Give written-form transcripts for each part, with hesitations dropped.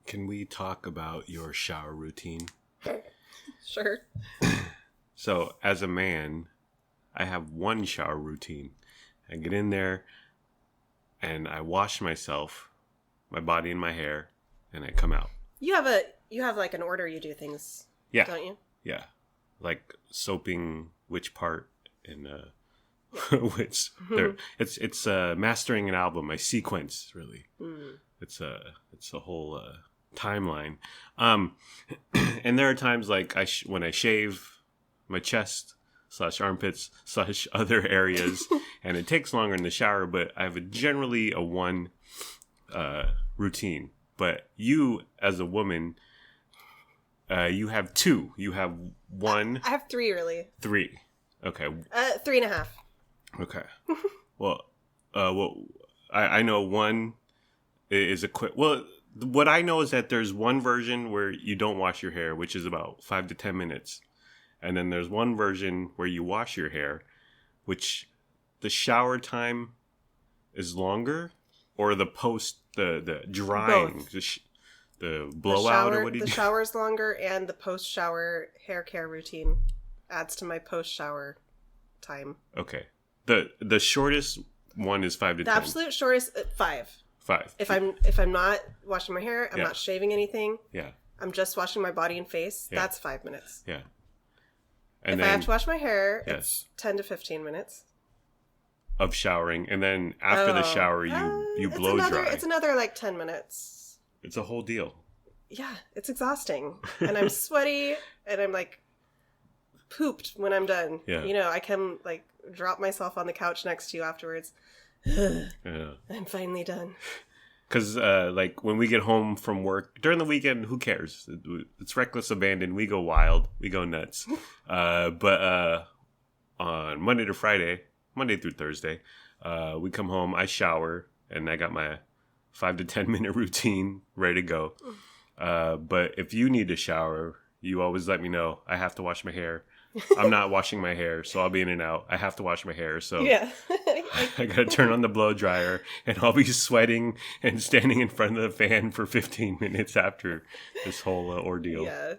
Can we talk about your shower routine? Sure. So, as a man, I have one shower routine. I get in there and I wash myself, my body and my hair, and I come out. You have like an order you do things, Yeah. don't you? Yeah. Like soaping which part and which there it's mastering an album, my sequence really. It's a whole timeline. And there are times like when I shave my chest / armpits / other areas and it takes longer in the shower, but I have generally a one routine. But you as a woman, you have two. You have one. I have three, really. Three. Okay. 3.5. Okay. Well, I know one is a quick. Well, what I know is that there's one version where you don't wash your hair, which is about 5 to 10 minutes, and then there's one version where you wash your hair, which the shower time is longer, or the drying, Both. The blowout, or what do you The do? shower's longer, and the post-shower hair care routine adds to my post-shower time. Okay. The shortest one is 5 to 10. The absolute shortest 5. 5. If I'm not washing my hair, I'm Yeah. not shaving anything. Yeah. I'm just washing my body and face. Yeah. That's 5 minutes. Yeah. If I have to wash my hair, Yes. it's 10 to 15 minutes. Of showering, and then after the shower you blow dry. It's another like 10 minutes. It's a whole deal. Yeah, it's exhausting. And I'm sweaty and I'm like pooped when I'm done. Yeah. You know, I can like drop myself on the couch next to you afterwards. Yeah. I'm finally done. Because like when we get home from work during the weekend, who cares? It's reckless abandon. We go wild. We go nuts. But on Monday through Thursday, we come home. I shower and I got my 5 to 10 minute routine ready to go. But if you need to shower, you always let me know. I have to wash my hair. I'm not washing my hair, so I'll be in and out. I have to wash my hair, so Yeah. I gotta turn on the blow dryer, and I'll be sweating and standing in front of the fan for 15 minutes after this whole ordeal. Yeah.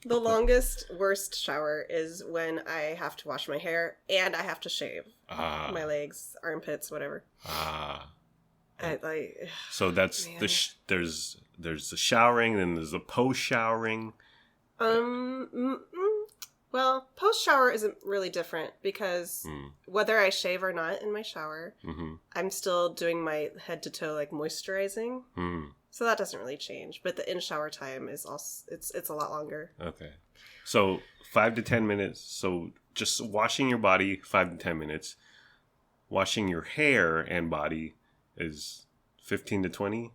The longest, worst shower is when I have to wash my hair and I have to shave my legs, armpits, whatever. So that's Man. there's the showering, and there's the post showering. Well, post-shower isn't really different because whether I shave or not in my shower, I'm still doing my head-to-toe like moisturizing. So that doesn't really change. But the in-shower time is also it's a lot longer. Okay. So 5 to 10 minutes. So just washing your body, 5 to 10 minutes. Washing your hair and body is 15 to 20.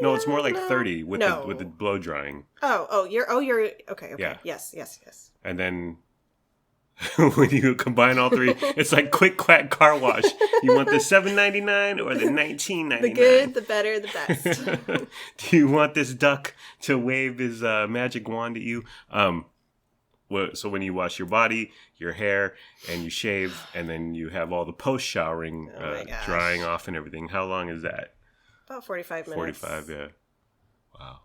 No, it's more like 30 with the blow drying. You're okay. Yeah. Yes. And then when you combine all three, it's like quick quack car wash. You want the $7.99 or the $19.99? The good, the better, the best. Do you want this duck to wave his magic wand at you? So when you wash your body, your hair, and you shave, and then you have all the post showering drying off and everything. How long is that? About 45 minutes. 45, yeah. Wow.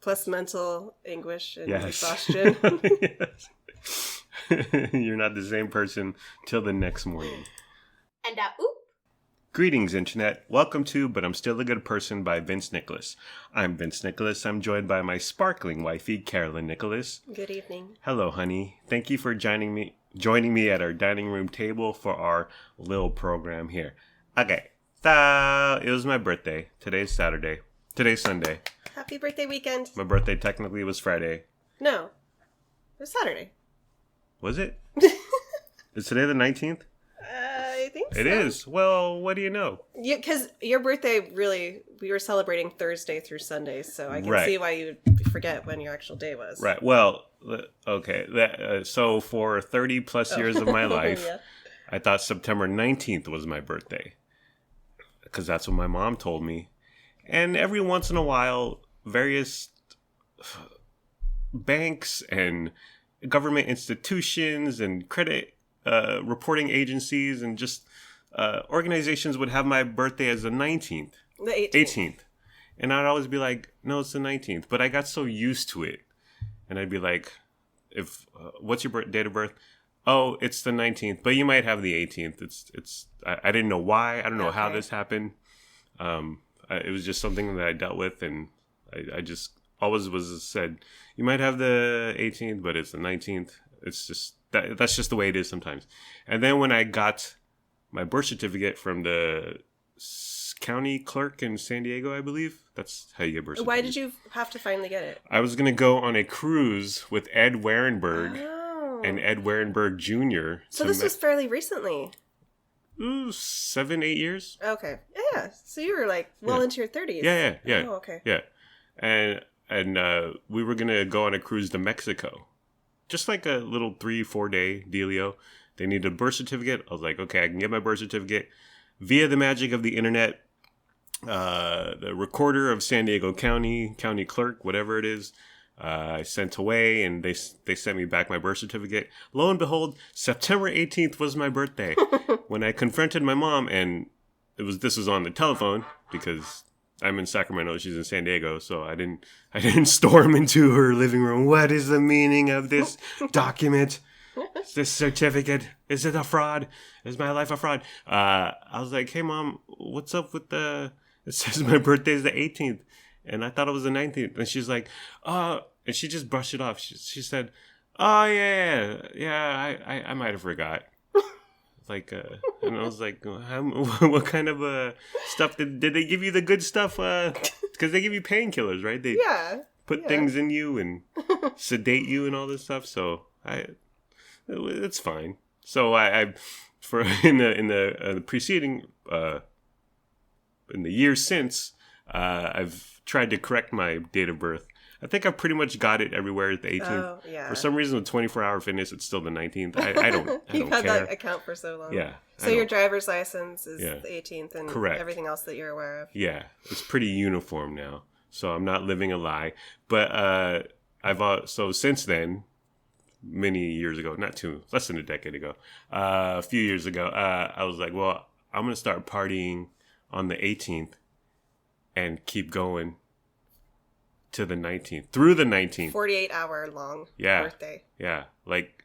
Plus mental anguish and Yes. exhaustion. Yes. You're not the same person till the next morning. And Greetings, Internet. Welcome to But I'm Still a Good Person by Vince Nicholas. I'm Vince Nicholas. I'm joined by my sparkling wifey, Carolyn Nicholas. Good evening. Hello, honey. Thank you for joining me at our dining room table for our little program here. Okay, so it was my birthday. Today's Saturday. Today's Sunday. Happy birthday weekend. My birthday technically was Friday. No. It was Saturday. Was it? Is today the 19th? I think so. It is. Well, what do you know? Because your birthday, really, we were celebrating Thursday through Sunday, so I can see why you forget when your actual day was. Right. Well, okay. So for 30 plus years of my life, Yeah. I thought September 19th was my birthday. Because that's what my mom told me. And every once in a while, various banks and government institutions and credit reporting agencies and just organizations would have my birthday as the 19th. The 18th. And I'd always be like, no, it's the 19th. But I got so used to it. And I'd be like, what's your date of birth? Oh, it's the 19th, but you might have the 18th. I didn't know why. I don't know how this happened. It was just something that I dealt with, and I just always said, you might have the 18th, but it's the 19th. It's just, that's just the way it is sometimes. And then when I got my birth certificate from the county clerk in San Diego, I believe. That's how you get birth certificate. Why did you have to finally get it? I was going to go on a cruise with Ed Warenberg and Ed Warenberg Jr. So this was fairly recently. 7, 8 years. Okay. Yeah. So you were like into your 30s. Yeah. Oh, okay. Yeah. And we were going to go on a cruise to Mexico. Just like a little 3-4 day dealio. They needed a birth certificate. I was like, okay, I can get my birth certificate via the magic of the internet. The recorder of San Diego County clerk, whatever it is, I sent away, and they sent me back my birth certificate. Lo and behold, September 18th was my birthday. When I confronted my mom, and this was on the telephone because I'm in Sacramento, she's in San Diego, so I didn't storm into her living room. What is the meaning of this document? This certificate? Is it a fraud? Is my life a fraud? I was like, hey mom, what's up with it says my birthday is the 18th, and I thought it was the 19th. And she's like, and she just brushed it off. She said, oh yeah, I might have forgot. Like, and I was like, what kind of stuff did they give you the good stuff? Because they give you painkillers, right? They put things in you and sedate you and all this stuff. So it's fine. So I in the preceding in the years since, I've tried to correct my date of birth. I think I've pretty much got it everywhere at the 18th. Oh, yeah. For some reason, with 24-hour fitness, it's still the 19th. I don't You've had that account for so long. Yeah. So your driver's license is the 18th and everything else that you're aware of. Yeah. It's pretty uniform now. So I'm not living a lie. But so since then, many years ago, less than a decade ago, a few years ago, I was like, well, I'm going to start partying on the 18th and keep going to the 19th, through the 19th. 48-hour long birthday. Yeah. Like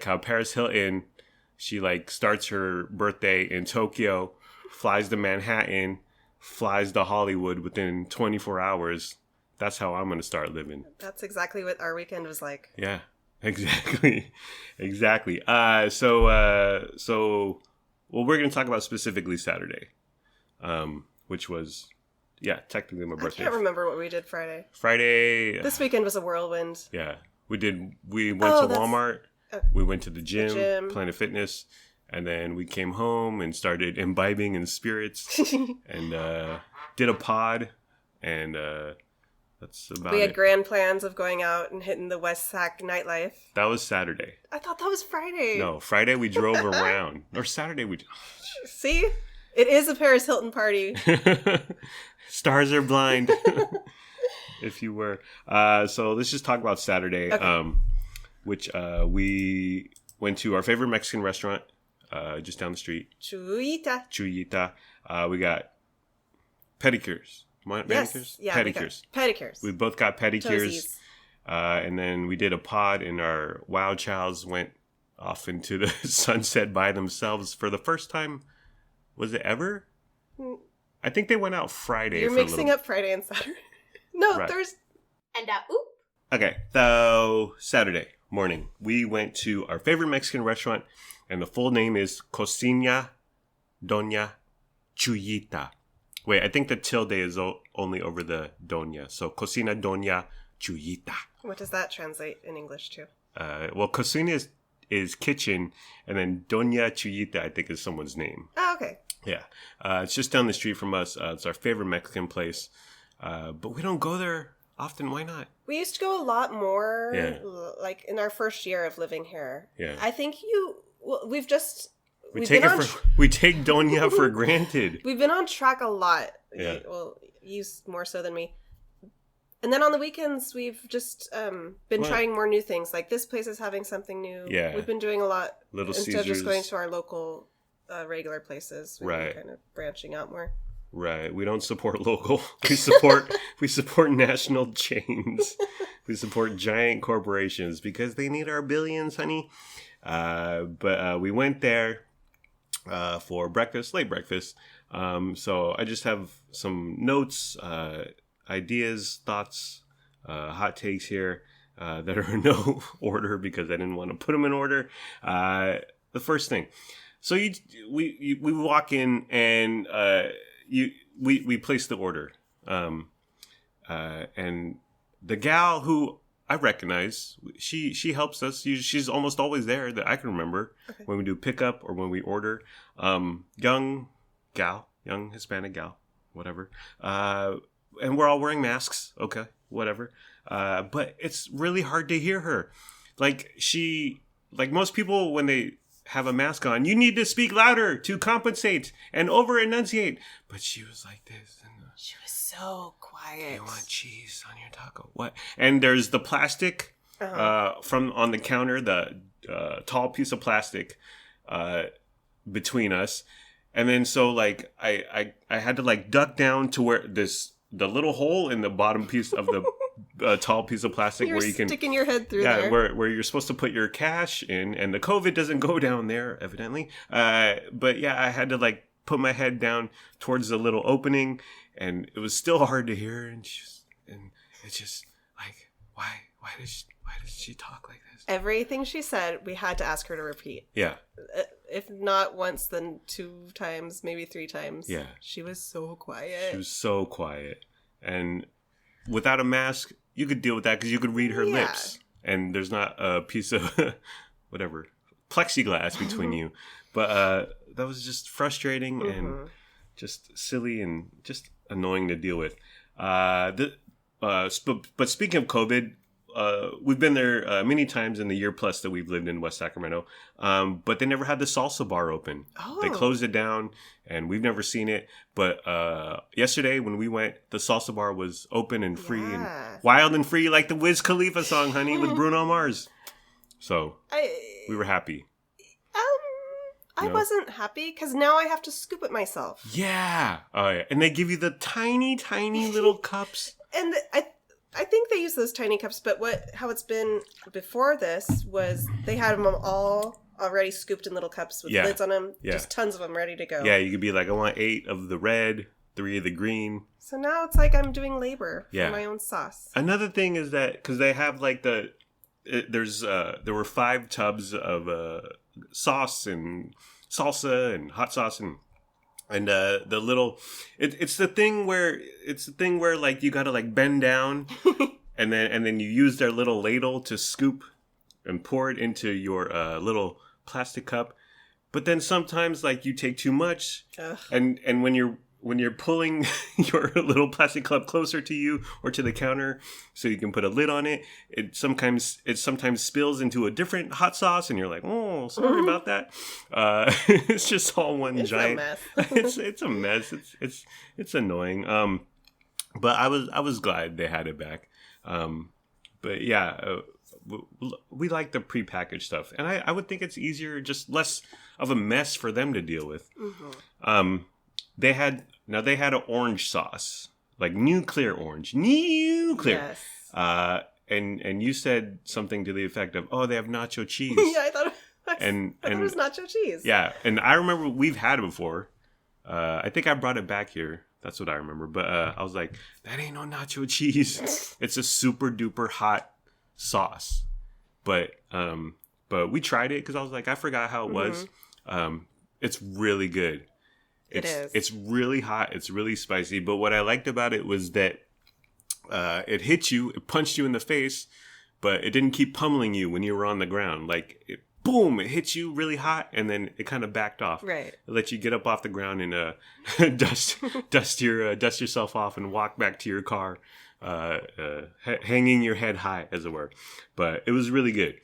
how Paris Hilton, she like starts her birthday in Tokyo, flies to Manhattan, flies to Hollywood within 24 hours. That's how I'm going to start living. That's exactly what our weekend was like. Yeah, exactly. So we're going to talk about specifically Saturday. Which was, technically my birthday. I can't remember what we did Friday. This weekend was a whirlwind. Yeah. We went to Walmart. We went to the gym, Planet Fitness. And then we came home and started imbibing in spirits. And did a pod. And that's about it. We had grand plans of going out and hitting the West Sac nightlife. That was Saturday. I thought that was Friday. No, Friday we drove around. Or Saturday we... See? It is a Paris Hilton party. Stars are blind, if you were. So let's just talk about Saturday, which we went to our favorite Mexican restaurant just down the street. Chuyita. We got pedicures. Manicures? Yeah, pedicures. Pedicures. We both got pedicures. And then we did a pod, and our Wow Chows went off into the sunset by themselves for the first time. Was it ever? I think they went out Friday. You're mixing up Friday and Saturday. No, right. Thursday. And Okay, so Saturday morning, we went to our favorite Mexican restaurant, and the full name is Cocina Doña Chuyita. Wait, I think the tilde is only over the Doña. So Cocina Doña Chuyita. What does that translate in English to? Well, cocina is kitchen, and then Doña Chuyita, I think, is someone's name. Oh, okay. Yeah. It's just down the street from us. It's our favorite Mexican place. But we don't go there often. Why not? We used to go a lot more, like in our first year of living here. Yeah. I think we take Doña for granted. We've been on track a lot. Yeah. Well, you more so than me. And then on the weekends, we've just been trying more new things. Like this place is having something new. Yeah. We've been doing a lot. Little instead Caesars. of just going to our local regular places. We've been kind of branching out more. Right. We don't support local. We support national chains. We support giant corporations because they need our billions, honey. But we went there for breakfast, late breakfast. So I just have some notes, ideas, thoughts, hot takes here that are in no order because I didn't want to put them in order. The first thing. So we walk in and we place the order, and the gal who I recognize, she helps us. She's almost always there that I can remember when we do pickup or when we order. Young Hispanic gal, whatever. And we're all wearing masks. Okay, whatever. But it's really hard to hear her. Like most people when they have a mask on, you need to speak louder to compensate and over enunciate. But she was like this. She was so quiet. You want cheese on your taco? What? And there's the plastic from on the counter, the tall piece of plastic between us. And then so like I had to like duck down to where the little hole in the bottom piece of the tall piece of plastic where you can sticking your head through there. Where you're supposed to put your cash in, and the COVID doesn't go down there evidently. But yeah, I had to like put my head down towards the little opening, and it was still hard to hear. And it's just like why does she talk like this? Everything she said, we had to ask her to repeat. Yeah. If not once, then 2 times, maybe 3 times. Yeah. She was so quiet. She was so quiet. And without a mask, you could deal with that because you could read her lips. And there's not a piece of, whatever, plexiglass between you. But that was just frustrating and just silly and just annoying to deal with. But speaking of COVID, we've been there many times in the year plus that we've lived in West Sacramento, but they never had the salsa bar open. Oh. They closed it down, and we've never seen it. But yesterday when we went, the salsa bar was open and free and wild and free, like the Wiz Khalifa song, honey, with Bruno Mars. So we were happy. I wasn't happy because now I have to scoop it myself. Yeah. Oh, yeah. And they give you the tiny, tiny little cups. And I think they use those tiny cups, but how it's been before this was they had them all already scooped in little cups with lids on them. Yeah. Just tons of them ready to go. Yeah, you could be like, I want 8 of the red, 3 of the green. So now it's like I'm doing labor for my own sauce. Another thing is that, because they have like there were 5 tubs of sauce and salsa and hot sauce and the little it's the thing where like you gotta like bend down and then you use their little ladle to scoop and pour it into your little plastic cup, but then sometimes like you take too much. Ugh. and when you're pulling your little plastic cup closer to you or to the counter so you can put a lid on it, it sometimes spills into a different hot sauce, and you're like, oh, sorry about that. It's just all one giant mess. it's a mess. It's annoying. But I was glad they had it back. But yeah, we like the prepackaged stuff, and I would think it's easier, just less of a mess for them to deal with. Mm-hmm. They had an orange sauce, like nuclear orange. Yes. And you said something to the effect of, "Oh, they have nacho cheese." Yeah, I thought it was nacho cheese. Yeah, and I remember we've had it before. I think I brought it back here. That's what I remember. But I was like, "That ain't no nacho cheese. It's a super duper hot sauce." But we tried it because I was like, I forgot how it was. It's really good. It's really hot. It's really spicy. But what I liked about it was that it hit you, it punched you in the face, but it didn't keep pummeling you when you were on the ground. Like, it hit you really hot, and then it kind of backed off. Right. It let you get up off the ground and dust yourself off and walk back to your car, hanging your head high, as it were. But it was really good.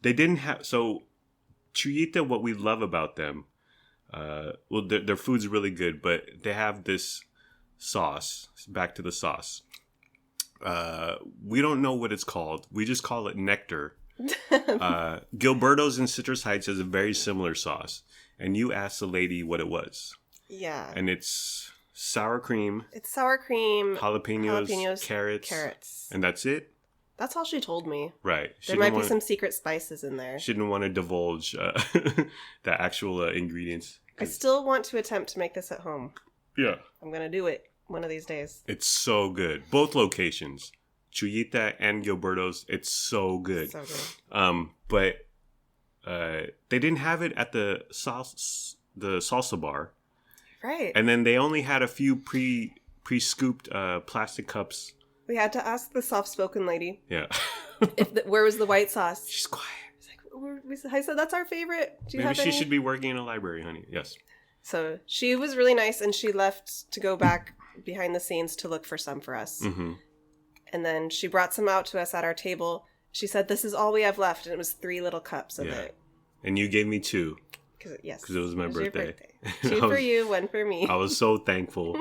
They didn't have... So, Chuyita, what we love about them... their food's really good, but they have this sauce. Back to the sauce. We don't know what it's called. We just call it nectar. Gilberto's in Citrus Heights has a very similar sauce. And you asked the lady what it was. Yeah. And it's sour cream. It's sour cream, Jalapenos, carrots. And that's it? That's all she told me. Right. There might be some secret spices in there. She didn't want to divulge the actual ingredients. I still want to attempt to make this at home. Yeah. I'm going to do it one of these days. It's so good. Both locations. Chuyita and Gilberto's. It's so good. So good. But they didn't have it at the salsa bar. Right. And then they only had a few pre-scooped plastic cups. We had to ask the soft-spoken lady. Yeah. Where was the white sauce? She's quiet. I said, that's our favorite. Maybe she should be working in a library, honey. Yes. So she was really nice, and she left to go back behind the scenes to look for some for us. Mm-hmm. And then she brought some out to us at our table. She said, this is all we have left, and it was 3 little cups of it. And you gave me 2. Because it was my birthday. 2 for you, 1 for me. I was so thankful.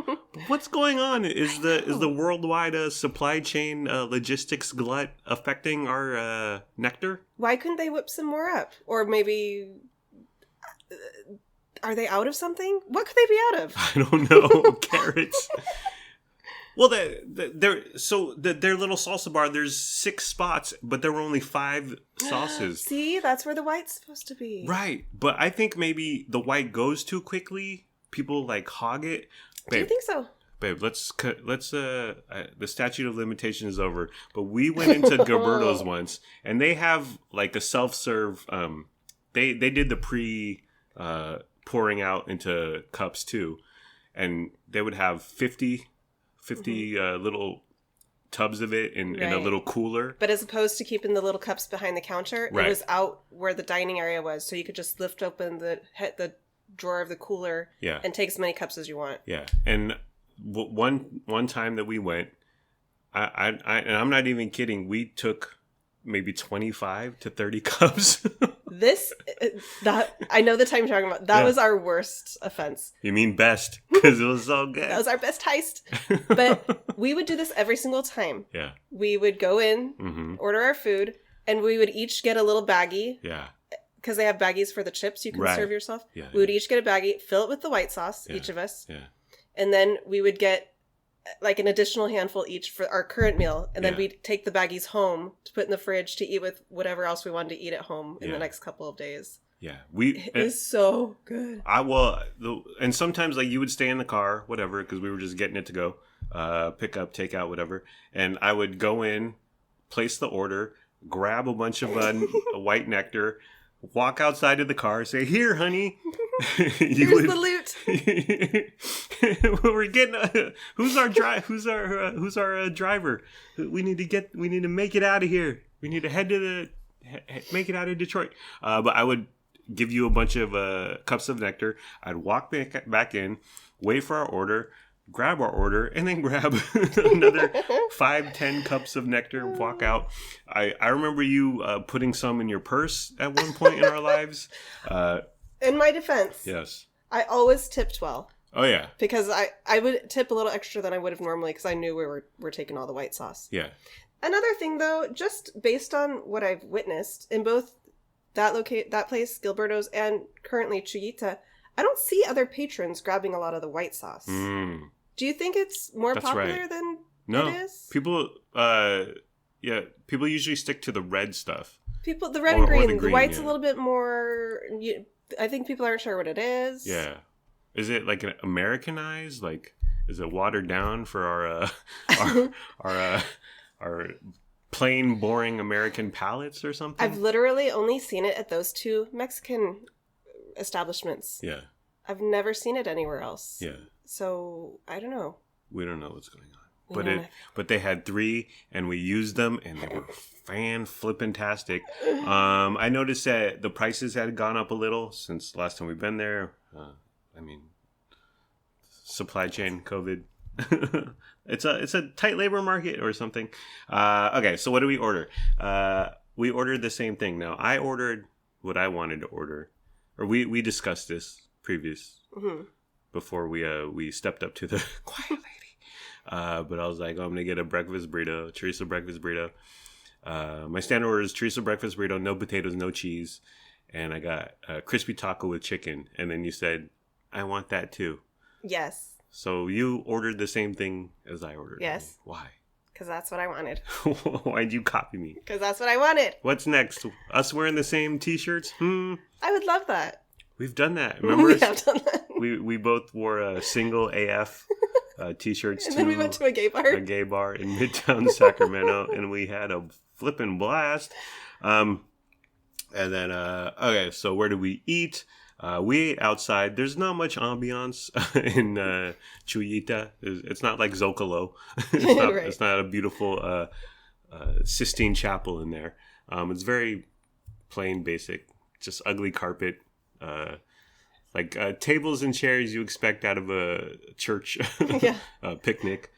What's going on? Is the worldwide supply chain logistics glut affecting our nectar? Why couldn't they whip some more up? Or maybe are they out of something? What could they be out of? I don't know. Carrots. Well, their little salsa bar, there's 6 spots, but there were only 5 sauces. See, that's where the white's supposed to be. Right, but I think maybe the white goes too quickly. People hog it. Babe, do you think so? Babe, let's the statute of limitation is over. But we went into Gilberto's once, and they have a self-serve. They did the pouring out into cups too, and they would have 50 little tubs of it in a little cooler. But as opposed to keeping the little cups behind the counter, it was out where the dining area was, so you could just lift open the drawer of the cooler and take as many cups as you want. Yeah, and one time that we went, and I'm not even kidding, we took maybe 25 to 30 cups. I know the time you're talking about. That was our worst offense. You mean best, because it was so good. That was our best heist. But we would do this every single time. Yeah. We would go in, order our food, and we would each get a little baggie. Yeah. Because they have baggies for the chips you can serve yourself. Yeah, we would each get a baggie, fill it with the white sauce, each of us. Yeah. And then we would get an additional handful each for our current meal, and then we'd take the baggies home to put in the fridge to eat with whatever else we wanted to eat at home in the next couple of days. Yeah, it was so good. And sometimes you would stay in the car, whatever, because we were just getting it to go, pick up, take out, whatever. And I would go in, place the order, grab a bunch of white nectar, walk outside of the car, say, "Here, honey." Here's the loot. We're getting. Who's our driver? We need to make it out of here. We need to make it out of Detroit. But I would give you a bunch of cups of nectar. I'd walk back in, wait for our order, grab our order, and then grab another 5-10 cups of nectar, walk out. I remember you putting some in your purse at one point in our lives. In my defense, yes, I always tipped well. Oh yeah, because I would tip a little extra than I would have normally, because I knew we were taking all the white sauce. Yeah. Another thing though, just based on what I've witnessed in both that place, Gilberto's, and currently Chuyita, I don't see other patrons grabbing a lot of the white sauce. Mm. Do you think it's more popular than it is? People, people usually stick to the red stuff. The red and green. The white's a little bit more. I think people aren't sure what it is. Yeah, is it an Americanized? Is it watered down for our plain, boring American palates or something? I've literally only seen it at those 2 Mexican establishments. Yeah, I've never seen it anywhere else. Yeah. So, I don't know. We don't know what's going on. But they had 3, and we used them, and they were fan-flippin-tastic. I noticed that the prices had gone up a little since the last time we've been there. Supply chain, COVID. It's a tight labor market or something. Okay, so what do we order? We ordered the same thing. Now, I ordered what I wanted to order. Or we discussed this before we stepped up to the quiet lady. But I was like, I'm going to get a breakfast burrito, chorizo breakfast burrito. My standard order is chorizo breakfast burrito, no potatoes, no cheese. And I got a crispy taco with chicken. And then you said, I want that too. Yes. So you ordered the same thing as I ordered. Yes. Why? Because that's what I wanted. Why'd you copy me? Because that's what I wanted. What's next? Us wearing the same T-shirts? I would love that. We've done that. Remember? We have done that. We both wore single AF T-shirts. And then we went to a gay bar. A gay bar in Midtown Sacramento, and we had a flippin' blast. And then, okay, so where did we eat? We ate outside. There's not much ambiance in Chuyita. It's not like Zocalo. Right. It's not a beautiful Sistine Chapel in there. It's very plain, basic, just ugly carpet. Tables and chairs you expect out of a church picnic.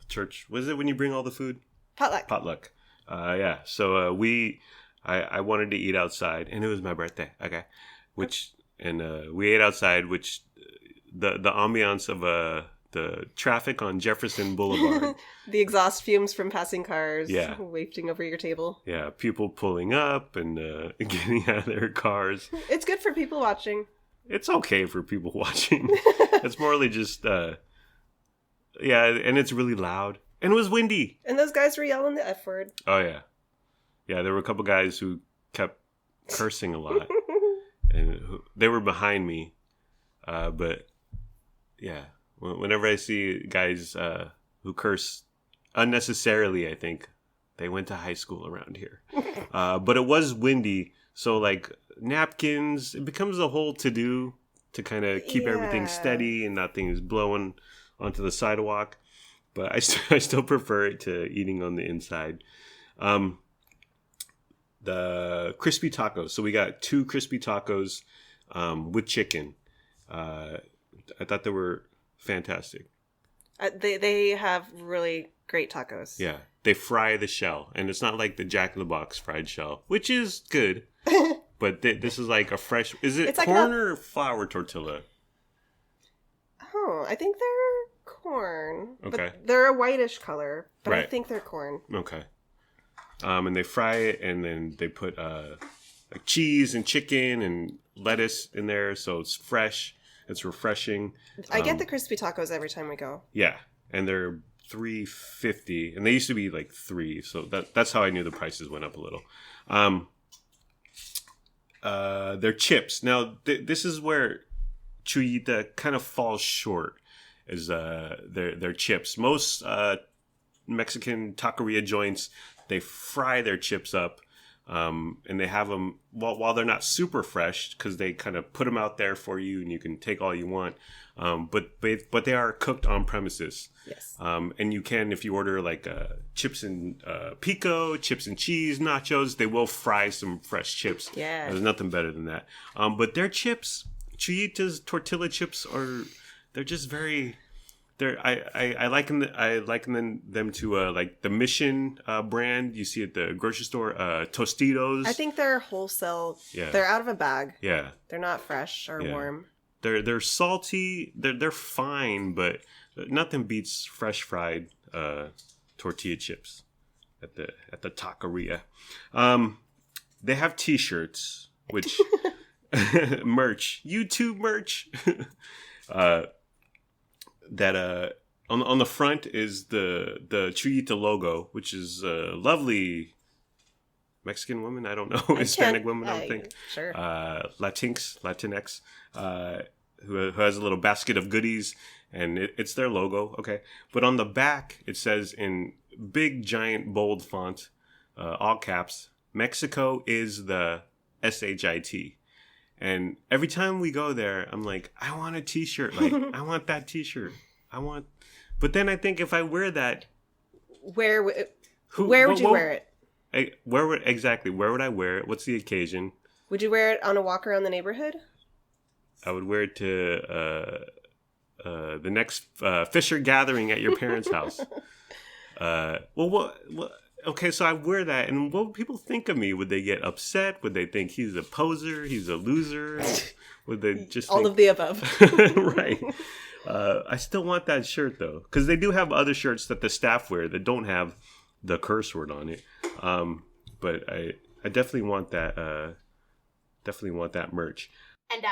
Church, what is it when you bring all the food? Potluck. Yeah. So I wanted to eat outside, and it was my birthday. Okay. We ate outside, which the ambiance of the traffic on Jefferson Boulevard. The exhaust fumes from passing cars. Yeah. Wafting over your table. Yeah. People pulling up and getting out of their cars. It's good for people watching. It's okay for people watching. It's morely just, and it's really loud. And it was windy. And those guys were yelling the F word. Oh, yeah. Yeah, there were a couple guys who kept cursing a lot. And they were behind me. But, yeah, whenever I see guys who curse unnecessarily, I think they went to high school around here. But it was windy. So, napkins, it becomes a whole to-do to kind of keep everything steady and not things blowing onto the sidewalk. But I still prefer it to eating on the inside. The crispy tacos. So we got 2 crispy tacos with chicken. I thought they were fantastic. They have really great tacos. Yeah. They fry the shell. And it's not like the Jack in the Box fried shell, which is good. But this is like a fresh... Is it corn or flour tortilla? Oh, I think they're corn. Okay. But they're a whitish color. But right. I think they're corn. Okay. And they fry it, and then they put cheese and chicken and lettuce in there, so it's fresh. It's refreshing. I get the crispy tacos every time we go. Yeah, and they're $3.50, and they used to be like $3, so that's how I knew the prices went up a little. Their chips. Now, this is where Chuyita kind of falls short, is their chips. Most Mexican taqueria joints, they fry their chips up, and they have them while they're not super fresh, because they kind of put them out there for you, and you can take all you want. But they are cooked on premises. Yes. And you can, if you order chips and pico, chips and cheese, nachos, they will fry some fresh chips. Yeah. There's nothing better than that. But their chips, Chuyita's tortilla chips they're just very... I liken them to the Mission brand you see at the grocery store, Tostitos. I think they're wholesale. Yeah. They're out of a bag. Yeah. They're not fresh or warm. They're salty. They're fine, but nothing beats fresh fried tortilla chips at the taqueria. They have T-shirts, which merch, YouTube merch. That on the front is the Chuyita logo, which is a lovely Mexican woman. I don't know, Hispanic woman. I don't think. Sure. Latinx, who has a little basket of goodies, and it's their logo. Okay, but on the back it says in big, giant, bold font, all caps, Mexico is the SHIT. And every time we go there, I'm like, I want a T-shirt. I want that T-shirt. But then I think if I wear that, where would you wear it? Where would I wear it? What's the occasion? Would you wear it on a walk around the neighborhood? I would wear it to the next Fisher gathering at your parents' house. Okay, so I wear that, and what would people think of me? Would they get upset? Would they think he's a poser? He's a loser? Would they just all of the above? Right. I still want that shirt though, because they do have other shirts that the staff wear that don't have the curse word on it. But I definitely want that. Definitely want that merch. And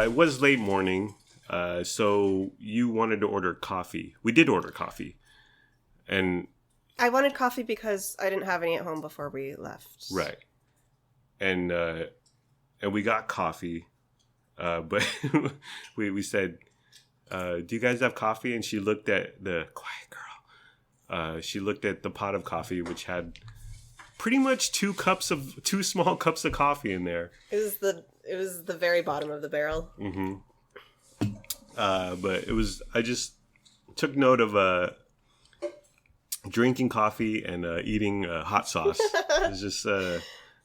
it was late morning. So you wanted to order coffee. We did order coffee. And I wanted coffee because I didn't have any at home before we left. Right. And we got coffee. But we said, do you guys have coffee? And she looked at the quiet girl. She looked at the pot of coffee, which had pretty much two small cups of coffee in there. It was the very bottom of the barrel. Mm-hmm. But I just took note of drinking coffee and eating hot sauce. It's just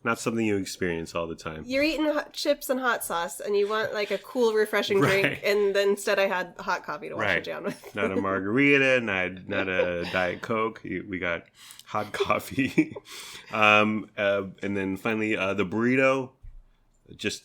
not something you experience all the time. You're eating chips and hot sauce, and you want like a cool, refreshing drink, and then instead I had hot coffee to wash it down with. Not a margarita, not a Diet Coke. We got hot coffee. And then finally, the burrito, just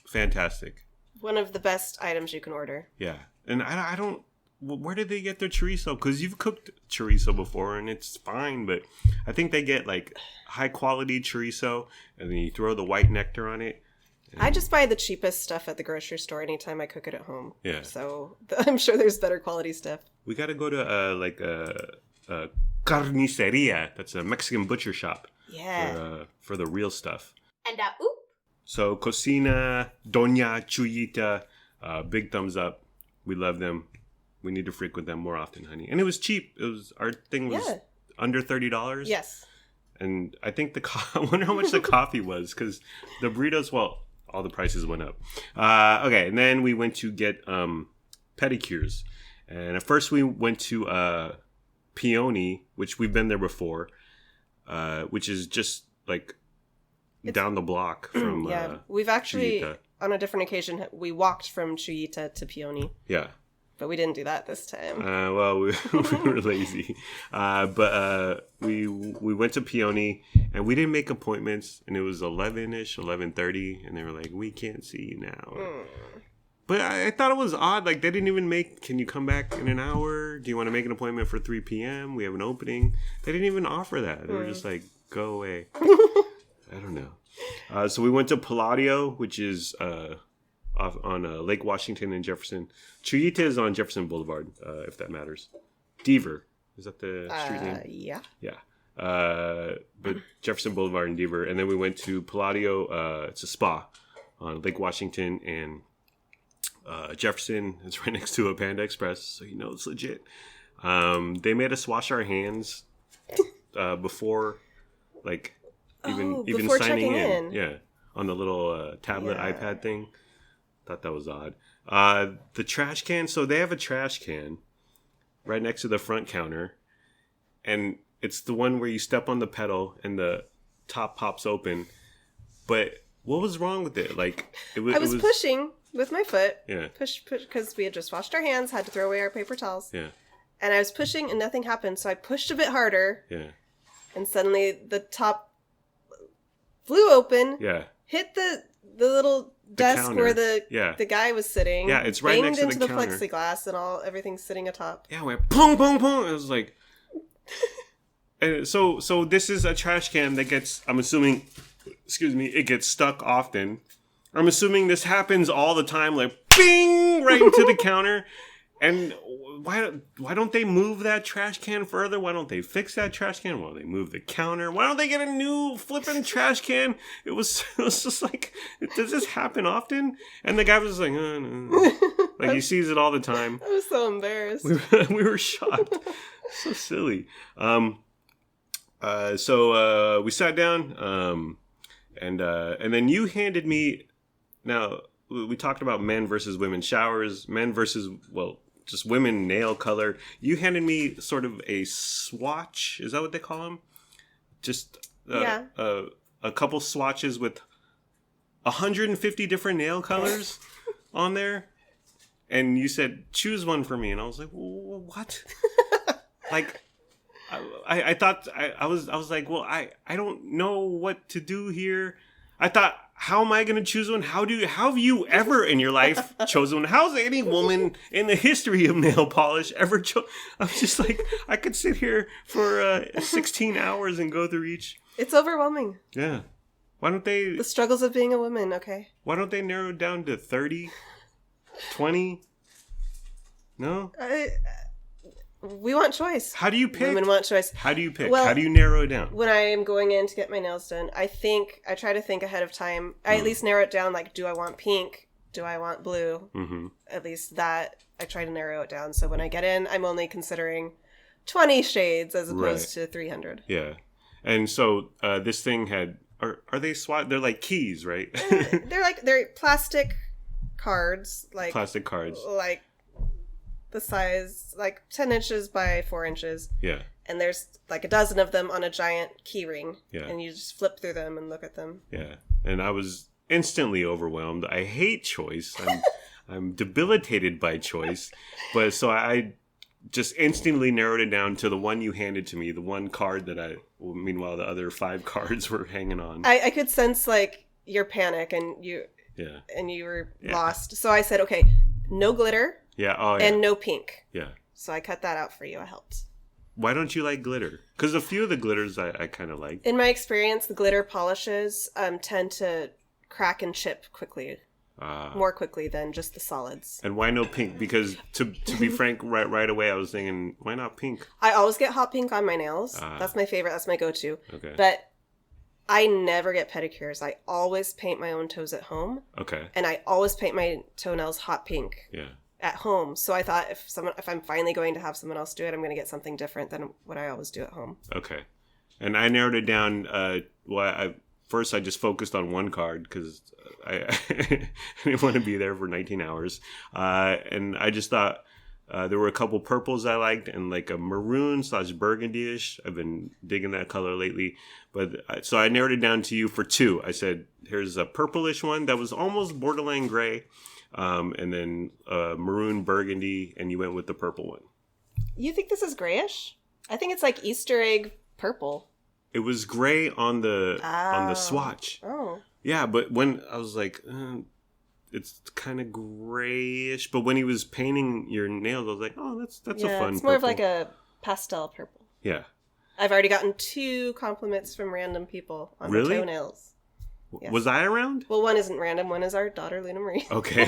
fantastic. One of the best items you can order. Yeah. And I don't... Where did they get their chorizo? Because you've cooked chorizo before, and it's fine, but I think they get, like, high-quality chorizo, and then you throw the white nectar on it. I just buy the cheapest stuff at the grocery store anytime I cook it at home. Yeah. So I'm sure there's better quality stuff. We got to go to, a carniceria. That's a Mexican butcher shop. Yeah. For the real stuff. And, So, Cocina Doña Chuyita, big thumbs up. We love them. We need to frequent them more often, honey. And it was cheap. Our thing was under $30. Yes. And I think I wonder how much the coffee was, because the burritos, well, all the prices went up. Okay, and then we went to get pedicures. And at first we went to Peony, which we've been there before, which is just like down the block from we've actually, Chuyita. On a different occasion, we walked from Chuyita to Peony. Yeah. But we didn't do that this time. Well, we were lazy. But we went to Peony, and we didn't make appointments, and it was 11-ish, 11:30, and they were like, we can't see you now. But I thought it was odd. Like, they didn't even can you come back in an hour? Do you want to make an appointment for 3 p.m.? We have an opening. They didn't even offer that. They were just like, go away. I don't know. So we went to Palladio, which is... off on Lake Washington and Jefferson. Chuyita is on Jefferson Boulevard, if that matters. Deaver. Is that the street name? Yeah. Yeah. But Jefferson Boulevard and Deaver. And then we went to Palladio. It's a spa on Lake Washington and Jefferson. It's right next to a Panda Express, so you know it's legit. They made us wash our hands before, like, even before signing checking in. Yeah. On the little tablet iPad thing. Thought that was odd. The trash can. So they have a trash can right next to the front counter, and it's the one where you step on the pedal and the top pops open. But what was wrong with it? Like I was pushing with my foot. Yeah. Push because we had just washed our hands, had to throw away our paper towels. Yeah. And I was pushing and nothing happened, so I pushed a bit harder. Yeah. And suddenly the top flew open. Yeah. Hit the little desk counter. where the guy was sitting. Yeah, it's right next to the into the counter. plexiglass and everything's sitting atop. Yeah, we went pong pong pong. It was like, and so this is a trash can that gets. I'm assuming, it gets stuck often. I'm assuming this happens all the time. Like, bing, right into the counter. And why don't they move that trash can further? Why don't they fix that trash can? Why don't they move the counter? Why don't they get a new flipping trash can? It was just like, does this happen often? And the guy was just like, no. Like, he sees it all the time. I was so embarrassed. We were shocked. So silly. So we sat down, and then you handed me. Now we talked about men versus women showers, men versus just women nail color. You handed me sort of a swatch. Is that what they call them? Just a couple swatches with 150 different nail colors on there. And you said, choose one for me. And I was like, what? Like, I thought, I was like, well, I don't know what to do here. I thought, how am I going to choose one? How have you ever in your life chosen one? How's any woman in the history of nail polish ever I'm just like, I could sit here for 16 hours and go through each. It's overwhelming. Yeah. Why don't they... The struggles of being a woman, okay? Why don't they narrow it down to 30? 20? No? We want choice. How do you pick? Women want choice. How do you pick? Well, how do you narrow it down? When I am going in to get my nails done, I try to think ahead of time. I at least narrow it down, like, do I want pink? Do I want blue? Mm-hmm. At least that, I try to narrow it down. So when I get in, I'm only considering 20 shades as opposed to 300. Yeah. And so this thing had, are they swat? They're like keys, right? they're plastic cards. Like plastic cards. Like the size, like 10 inches by 4 inches. Yeah. And there's like a dozen of them on a giant key ring. Yeah. And you just flip through them and look at them. Yeah. And I was instantly overwhelmed. I hate choice. I'm debilitated by choice. But so I just instantly narrowed it down to the one you handed to me, the one card that meanwhile the other 5 cards were hanging on. I could sense like your panic and you were lost. So I said, okay, no glitter. Yeah. Oh, yeah. And no pink. Yeah. So I cut that out for you. I helped. Why don't you like glitter? Because a few of the glitters I kind of like. In my experience, the glitter polishes tend to crack and chip quickly. More quickly than just the solids. And why no pink? Because to be frank, right away I was thinking, why not pink? I always get hot pink on my nails. That's my favorite. That's my go-to. Okay. But I never get pedicures. I always paint my own toes at home. Okay. And I always paint my toenails hot pink. Yeah. At home. So I thought if I'm finally going to have someone else do it, I'm going to get something different than what I always do at home. Okay. And I narrowed it down. First, I just focused on one card because I didn't want to be there for 19 hours. And I just thought there were a couple purples I liked and like a maroon / burgundy-ish. I've been digging that color lately. But so I narrowed it down to you for 2. I said, here's a purplish one that was almost borderline gray. And then maroon burgundy, and you went with the purple one. You think this is grayish? I think it's like Easter egg purple. It was gray on the swatch. Oh. Yeah, but when I was like, it's kind of grayish. But when he was painting your nails, I was like, oh, that's a fun. It's more purple. of like a pastel purple. Yeah. I've already gotten 2 compliments from random people on my toenails. Yes. Was I around? Well, one isn't random. One is our daughter, Luna Marie. Okay.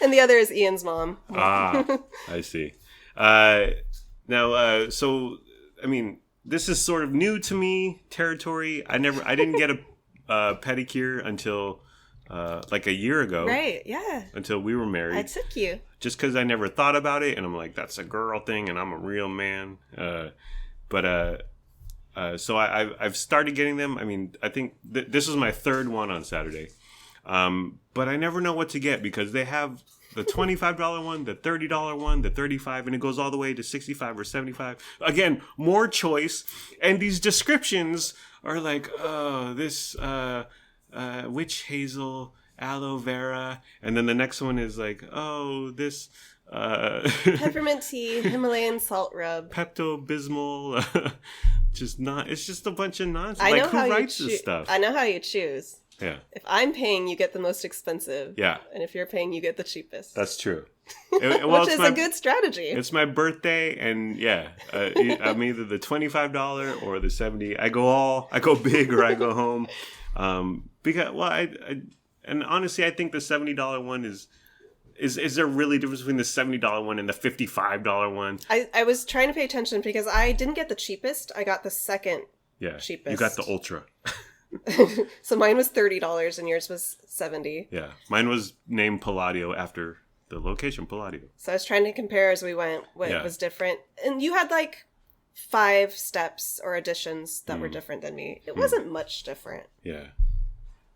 And the other is Ian's mom. I see. Now, so, I mean, this is sort of new to me territory. I didn't get a pedicure until like a year ago. Right, yeah. Until we were married. I took you. Just because I never thought about it, and I'm like, that's a girl thing, and I'm a real man. So I've started getting them. I mean, I think this was my 3rd one on Saturday. But I never know what to get because they have the $25 one, the $30 one, the $35, and it goes all the way to $65 or $75. Again, more choice. And these descriptions are like, oh, this witch hazel, aloe vera. And then the next one is like, oh, this... peppermint tea, Himalayan salt rub, Pepto-Bismol. It's just a bunch of nonsense. I know who writes this stuff? I know how you choose. Yeah. If I'm paying, you get the most expensive. Yeah. And if you're paying, you get the cheapest. That's true. Which is a good strategy. It's my birthday, and yeah, I'm either the $25 or the $70. I go big or I go home. Because and honestly, I think the $70 one is there really a difference between the $70 one and the $55 one? I was trying to pay attention because I didn't get the cheapest. I got the second cheapest. You got the ultra. So mine was $30 and yours was $70. Yeah, mine was named Palladio after the location, Palladio. So I was trying to compare as we went what was different. And you had like 5 steps or additions that were different than me. It wasn't much different. Yeah.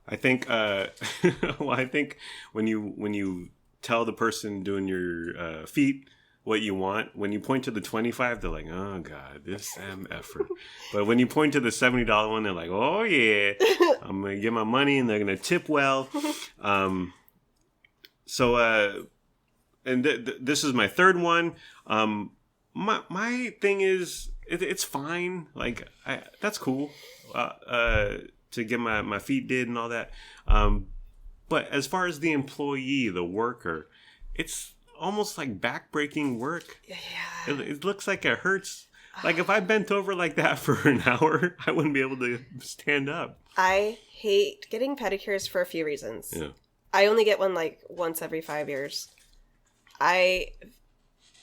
I think I think when you tell the person doing your feet what you want, when you point to the 25, they're like, oh god, this MFer. But when you point to the $70 one, they're like, oh yeah, I'm gonna get my money and they're gonna tip well. This is my 3rd one. My thing is it's fine, like that's cool to get my feet did and all that, but as far as the employee, the worker, it's almost like backbreaking work. Yeah. It looks like it hurts. Like if I bent over like that for an hour, I wouldn't be able to stand up. I hate getting pedicures for a few reasons. Yeah. I only get one like once every 5 years.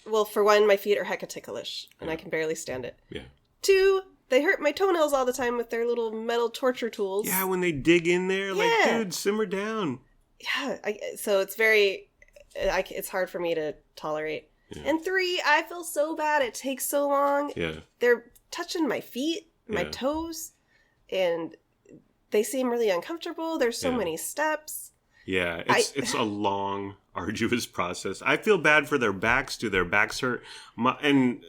Well, for one, my feet are hecka ticklish, and I can barely stand it. Yeah. 2, they hurt my toenails all the time with their little metal torture tools. Yeah, when they dig in there, like, dude, simmer down. Yeah, so it's it's hard for me to tolerate. Yeah. And 3, I feel so bad. It takes so long. Yeah. They're touching my feet, my toes, and they seem really uncomfortable. There's so many steps. Yeah, it's a long, arduous process. I feel bad for their backs. Do their backs hurt? And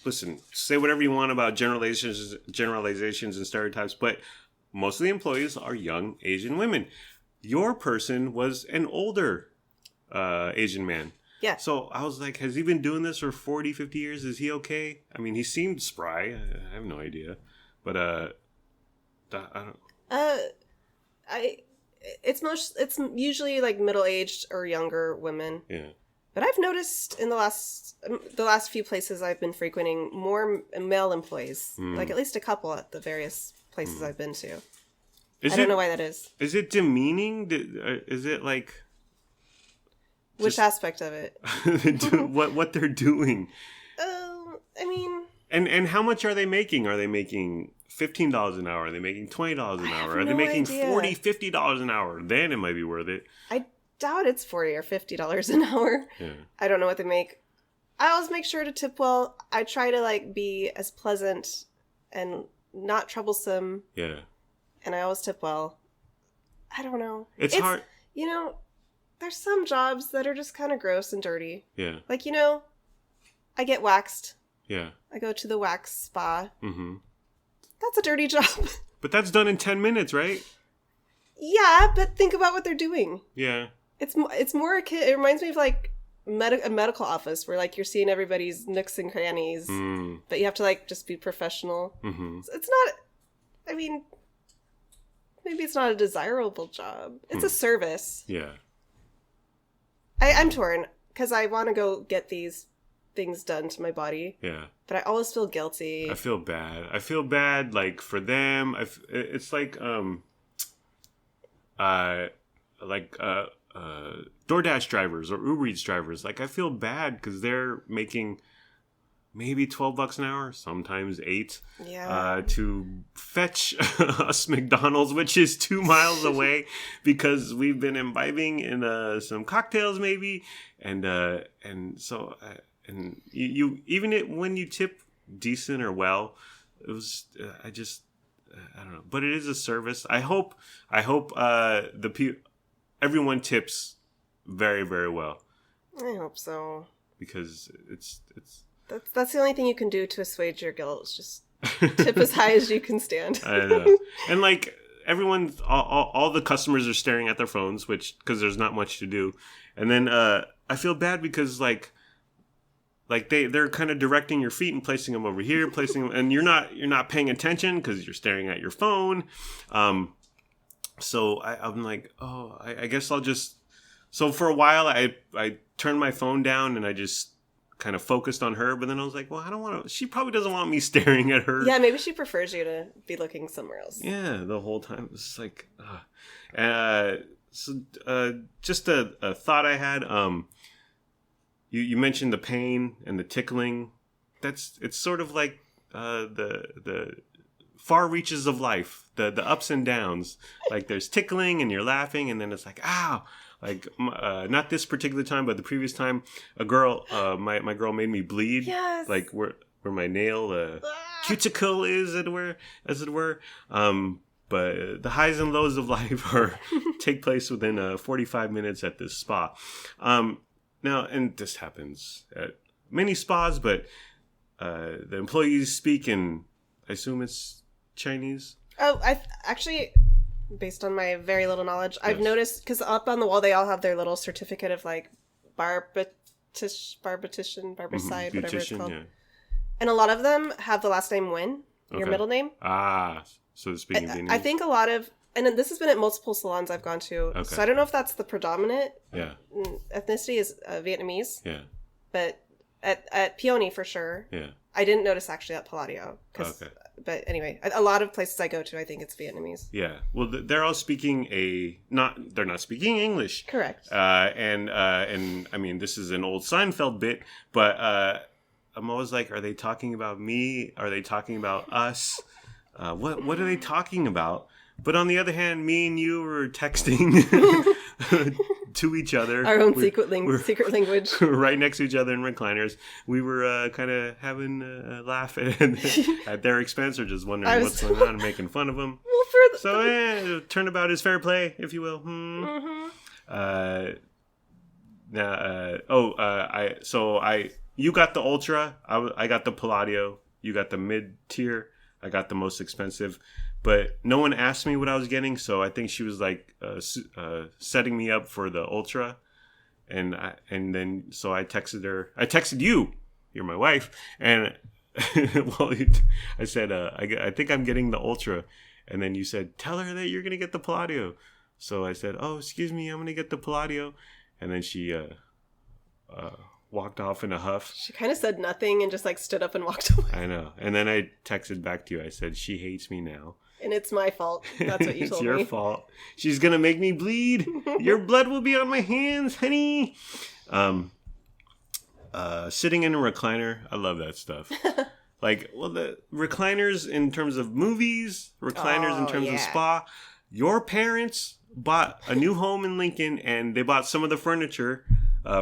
listen, say whatever you want about generalizations and stereotypes, but most of the employees are young Asian women. Your person was an older Asian man. Yeah. So I was like, has he been doing this for 40, 50 years? Is he okay? I mean, he seemed spry. I have no idea. But I don't... It's usually like middle-aged or younger women. Yeah. But I've noticed in the last few places I've been frequenting more male employees, like at least a couple at the various places I've been to. I don't know why that is. Is it demeaning? Is it like... Which aspect of it? what they're doing. I mean... And how much are they making? Are they making $15 an hour? Are they making $20 an hour? Are they making $40, $50 an hour? Then it might be worth it. I doubt it's $40 or $50 an hour. Yeah. I don't know what they make. I always make sure to tip well. I try to like be as pleasant and not troublesome. Yeah. And I always tip well. I don't know. It's hard. You know, there's some jobs that are just kind of gross and dirty. Yeah. Like, I get waxed. Yeah. I go to the wax spa. Mm-hmm. That's a dirty job. But that's done in 10 minutes, right? Yeah, but think about what they're doing. Yeah. It's more it reminds me of like a medical office where like you're seeing everybody's nooks and crannies, but you have to like just be professional. Mm-hmm. It's not. I mean, maybe it's not a desirable job. It's a service. Yeah. I'm torn because I want to go get these things done to my body. Yeah. But I always feel guilty. I feel bad, like, for them. It's like, DoorDash drivers or Uber Eats drivers. Like, I feel bad because they're making maybe $12 an hour, sometimes $8. Yeah. To fetch us McDonald's, which is 2 miles away, because we've been imbibing in some cocktails, maybe, and so. And you even when you tip decent or well, it was I don't know, but it is a service. I hope everyone tips very, very well. I hope so, because it's that's the only thing you can do to assuage your guilt. Is just tip as high as you can stand. I know. And like everyone, all the customers are staring at their phones, which because there's not much to do, and then I feel bad because like they're kind of directing your feet and placing them over here, placing them, and you're not paying attention because you're staring at your phone. So I'm like, I guess I'll just. So for a while, I turned my phone down and I just kind of focused on her. But then I was like, well, I don't want to. She probably doesn't want me staring at her. Yeah, maybe she prefers you to be looking somewhere else. Yeah, the whole time it's like, just a thought I had. You mentioned the pain and the tickling. It's sort of like the far reaches of life, the ups and downs. Like there's tickling and you're laughing, and then it's like, ow. Like not this particular time, but the previous time, a girl, my girl made me bleed. Yes. Like where my nail cuticle is, as it were. But the highs and lows of life take place within 45 minutes at this spa. Now, and this happens at many spas, but the employees speak in, I assume it's Chinese? Oh, actually, based on my very little knowledge, I've noticed, because up on the wall they all have their little certificate of like barbitician, barbicide, whatever it's called. Yeah. And a lot of them have the last name Nguyen, your middle name. Ah, so they're speaking Vietnamese. I think a lot of... And this has been at multiple salons I've gone to. Okay. So I don't know if that's the predominant ethnicity is Vietnamese. Yeah. But at Peony for sure. Yeah. I didn't notice actually at Palladio. Because But anyway, a lot of places I go to, I think it's Vietnamese. Yeah. Well, they're all speaking they're not speaking English. Correct. And I mean, this is an old Seinfeld bit, but I'm always like, are they talking about me? Are they talking about us? What are they talking about? But on the other hand, me and you were texting to each other. Our own secret language. Right next to each other in recliners. We were kind of having a laugh at their expense, or just wondering what's going on and making fun of them. Well, turnabout is fair play, if you will. You got the Ultra. I got the Palladio. You got the mid-tier. I got the most expensive. But no one asked me what I was getting, so I think she was like setting me up for the Ultra, and then so I texted her. I texted you. You're my wife, and I said I think I'm getting the Ultra, and then you said tell her that you're gonna get the Palladio. So I said, oh, excuse me, I'm gonna get the Palladio, and then she walked off in a huff. She kind of said nothing and just like stood up and walked away. I know, and then I texted back to you. I said she hates me now. And it's my fault. That's what you told me. It's your fault. She's going to make me bleed. Your blood will be on my hands, honey. Sitting in a recliner. I love that stuff. The recliners in terms of movies, recliners in terms of spa. Your parents bought a new home in Lincoln, and they bought some of the furniture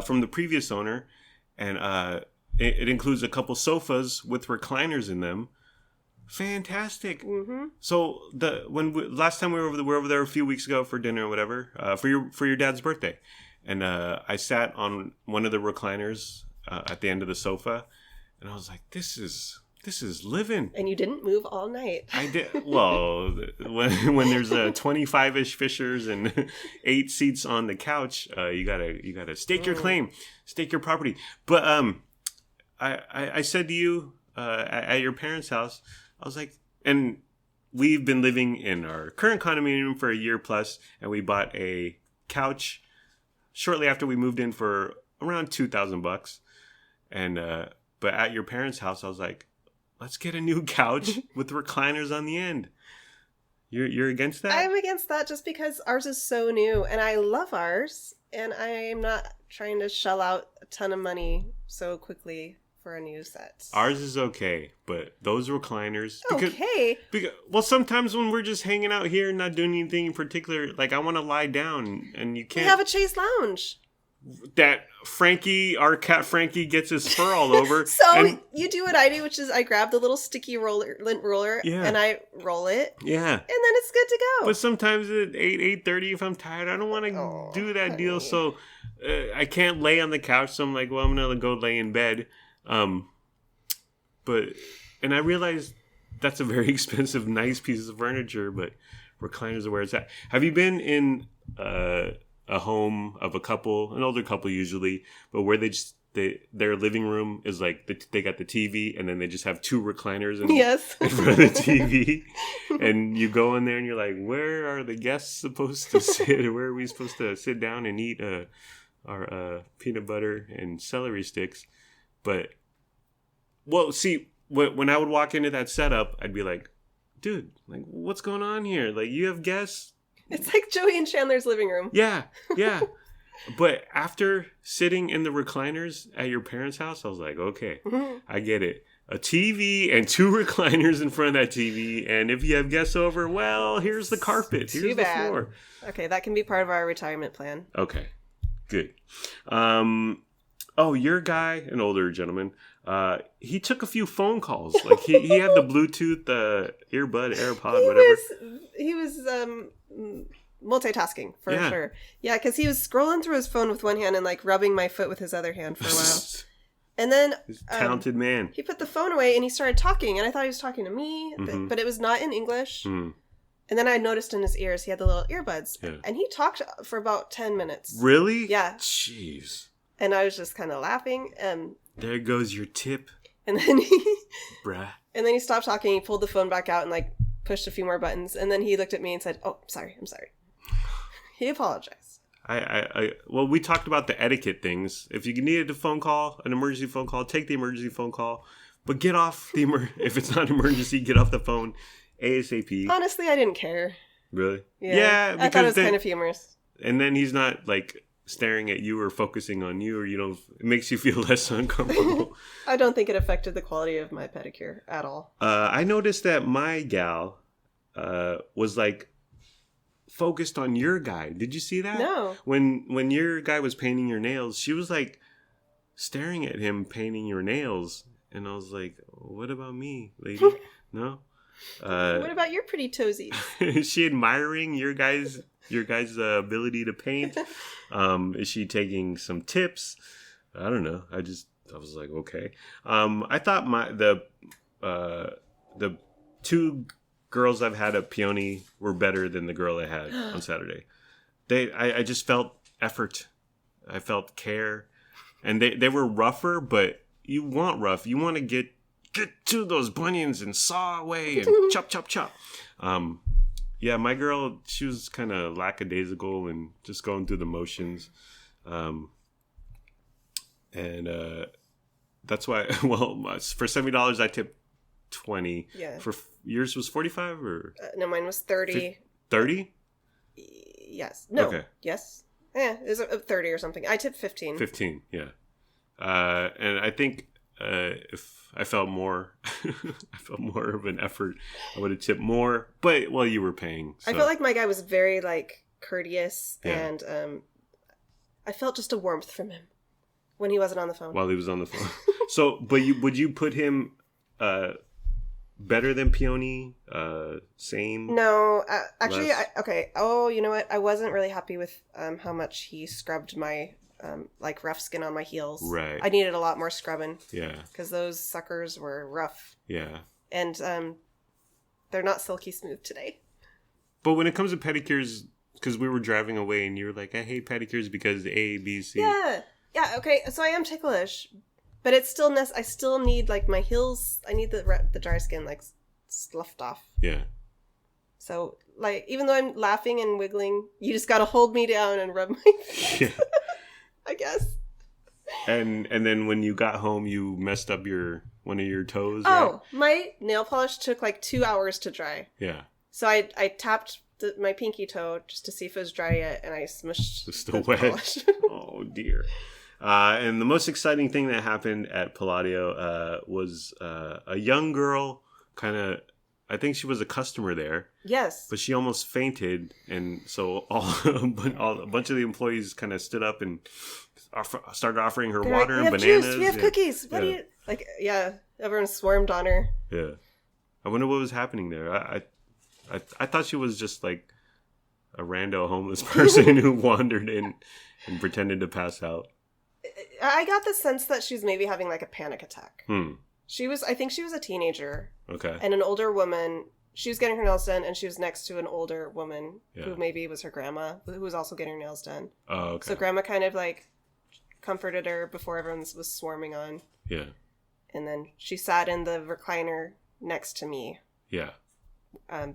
from the previous owner. And it includes a couple sofas with recliners in them. Fantastic. Mm-hmm. So last time we were over there a few weeks ago for dinner or whatever, for your dad's birthday, and I sat on one of the recliners at the end of the sofa, and I was like, this is living. And you didn't move all night. I did. Well, when there's 25-ish fishers and 8 seats on the couch, you gotta stake your claim, stake your property. But I said to you at your parents' house, I was like, and we've been living in our current condominium for a year plus, and we bought a couch shortly after we moved in for around $2,000. And but at your parents' house, I was like, let's get a new couch with recliners on the end. You're against that? I'm against that just because ours is so new, and I love ours, and I'm not trying to shell out a ton of money so quickly for a new set. Ours is okay, but those recliners... Because sometimes when we're just hanging out here and not doing anything in particular, like I want to lie down, and you can't... We have a Chase Lounge. That our cat Frankie gets his fur all over. You do what I do, which is I grab the little sticky lint roller, and I roll it. Yeah. And then it's good to go. But sometimes at 8:30, if I'm tired, I don't want to do that deal, so I can't lay on the couch, so I'm like, well, I'm going to go lay in bed. And I realized that's a very expensive, nice piece of furniture, but recliners are where it's at. Have you been in a home of a couple, an older couple usually, but where their living room is like they got the TV and then they just have 2 recliners in front of the TV, and you go in there and you're like, where are the guests supposed to sit? Where are we supposed to sit down and eat our peanut butter and celery sticks? But, see, when I would walk into that setup, I'd be like, dude, like, what's going on here? Like, you have guests? It's like Joey and Chandler's living room. Yeah. But after sitting in the recliners at your parents' house, I was like, okay, I get it. A TV and 2 recliners in front of that TV. And if you have guests over, well, here's the carpet. Here's the floor. Okay, that can be part of our retirement plan. Okay, good. Your guy, an older gentleman, he took a few phone calls. Like he had the Bluetooth, earbud, AirPod, whatever. He was multitasking for sure. Yeah, because he was scrolling through his phone with one hand and like rubbing my foot with his other hand for a while. And then he's a talented man. He put the phone away and he started talking, and I thought he was talking to me, but it was not in English. Mm. And then I noticed in his ears he had the little earbuds, and he talked for about 10 minutes. Really? Yeah. Jeez. And I was just kind of laughing. There goes your tip. And then he stopped talking. He pulled the phone back out and like pushed a few more buttons. And then he looked at me and said, "Oh, I'm sorry." He apologized. Well, we talked about the etiquette things. If you needed a phone call, an emergency phone call, take the emergency phone call. But get off if it's not an emergency, get off the phone ASAP. Honestly, I didn't care. Really? Yeah. I thought it was kind of humorous. And then he's not like staring at you or focusing on you, or it makes you feel less uncomfortable. I don't think it affected the quality of my pedicure at all. I noticed that my gal was like focused on your guy. Did you see that? No. When your guy was painting your nails, she was like staring at him painting your nails, and I was like, "What about me, lady? No." What about your pretty toesies? Is she admiring your guys' ability to paint? Is she taking some tips? I don't know. I was like, okay. I thought the two girls I've had at Peony were better than the girl I had on Saturday. I just felt effort. I felt care, and they were rougher, but you want rough. You want to get to those bunions and saw away and chop, chop, chop. Yeah, my girl, she was kind of lackadaisical and just going through the motions. And that's why, well, for $70, I tipped $20. Yeah. For yours was $45 or? No, mine was $30. $30? Yes. No. Okay. Yes. Yeah, it was 30 or something. I tipped 15. 15, yeah. And I think if I felt more of an effort, I would have tipped more. But well, you were paying. So. I felt like my guy was very like courteous, and I felt just a warmth from him when he wasn't on the phone. While he was on the phone. So, but would you put him better than Peony? Same? No, actually, okay. Oh, you know what? I wasn't really happy with how much he scrubbed my. Like rough skin on my heels. Right. I needed a lot more scrubbing. Yeah. Because those suckers were rough. Yeah. And they're not silky smooth today. But when it comes to pedicures, because we were driving away and you were like, I hate pedicures because A, B, C. Yeah. Yeah, okay. So I am ticklish. But it's still I still need like my heels. I need the dry skin like sloughed off. Yeah. So like even though I'm laughing and wiggling, you just got to hold me down and rub my face. Yeah. I guess. And then when you got home, you messed up one of your toes. Oh, right? My nail polish took like 2 hours to dry. Yeah. So I tapped my pinky toe just to see if it was dry yet, and I smushed. It's still wet. Oh dear. And the most exciting thing that happened at Palladio was a young girl, kind of. I think she was a customer there. Yes. But she almost fainted, and so a bunch of the employees kind of stood up and started offering her water and bananas. Juice. We have cookies. What do you like? Yeah, everyone swarmed on her. Yeah, I wonder what was happening there. I thought she was just like a rando homeless person who wandered in and pretended to pass out. I got the sense that she's maybe having like a panic attack. I think she was a teenager. Okay. And an older woman, she was getting her nails done, and she was next to an older woman who maybe was her grandma, who was also getting her nails done. Oh, okay. So grandma kind of like comforted her before everyone was swarming on. Yeah. And then she sat in the recliner next to me. Yeah.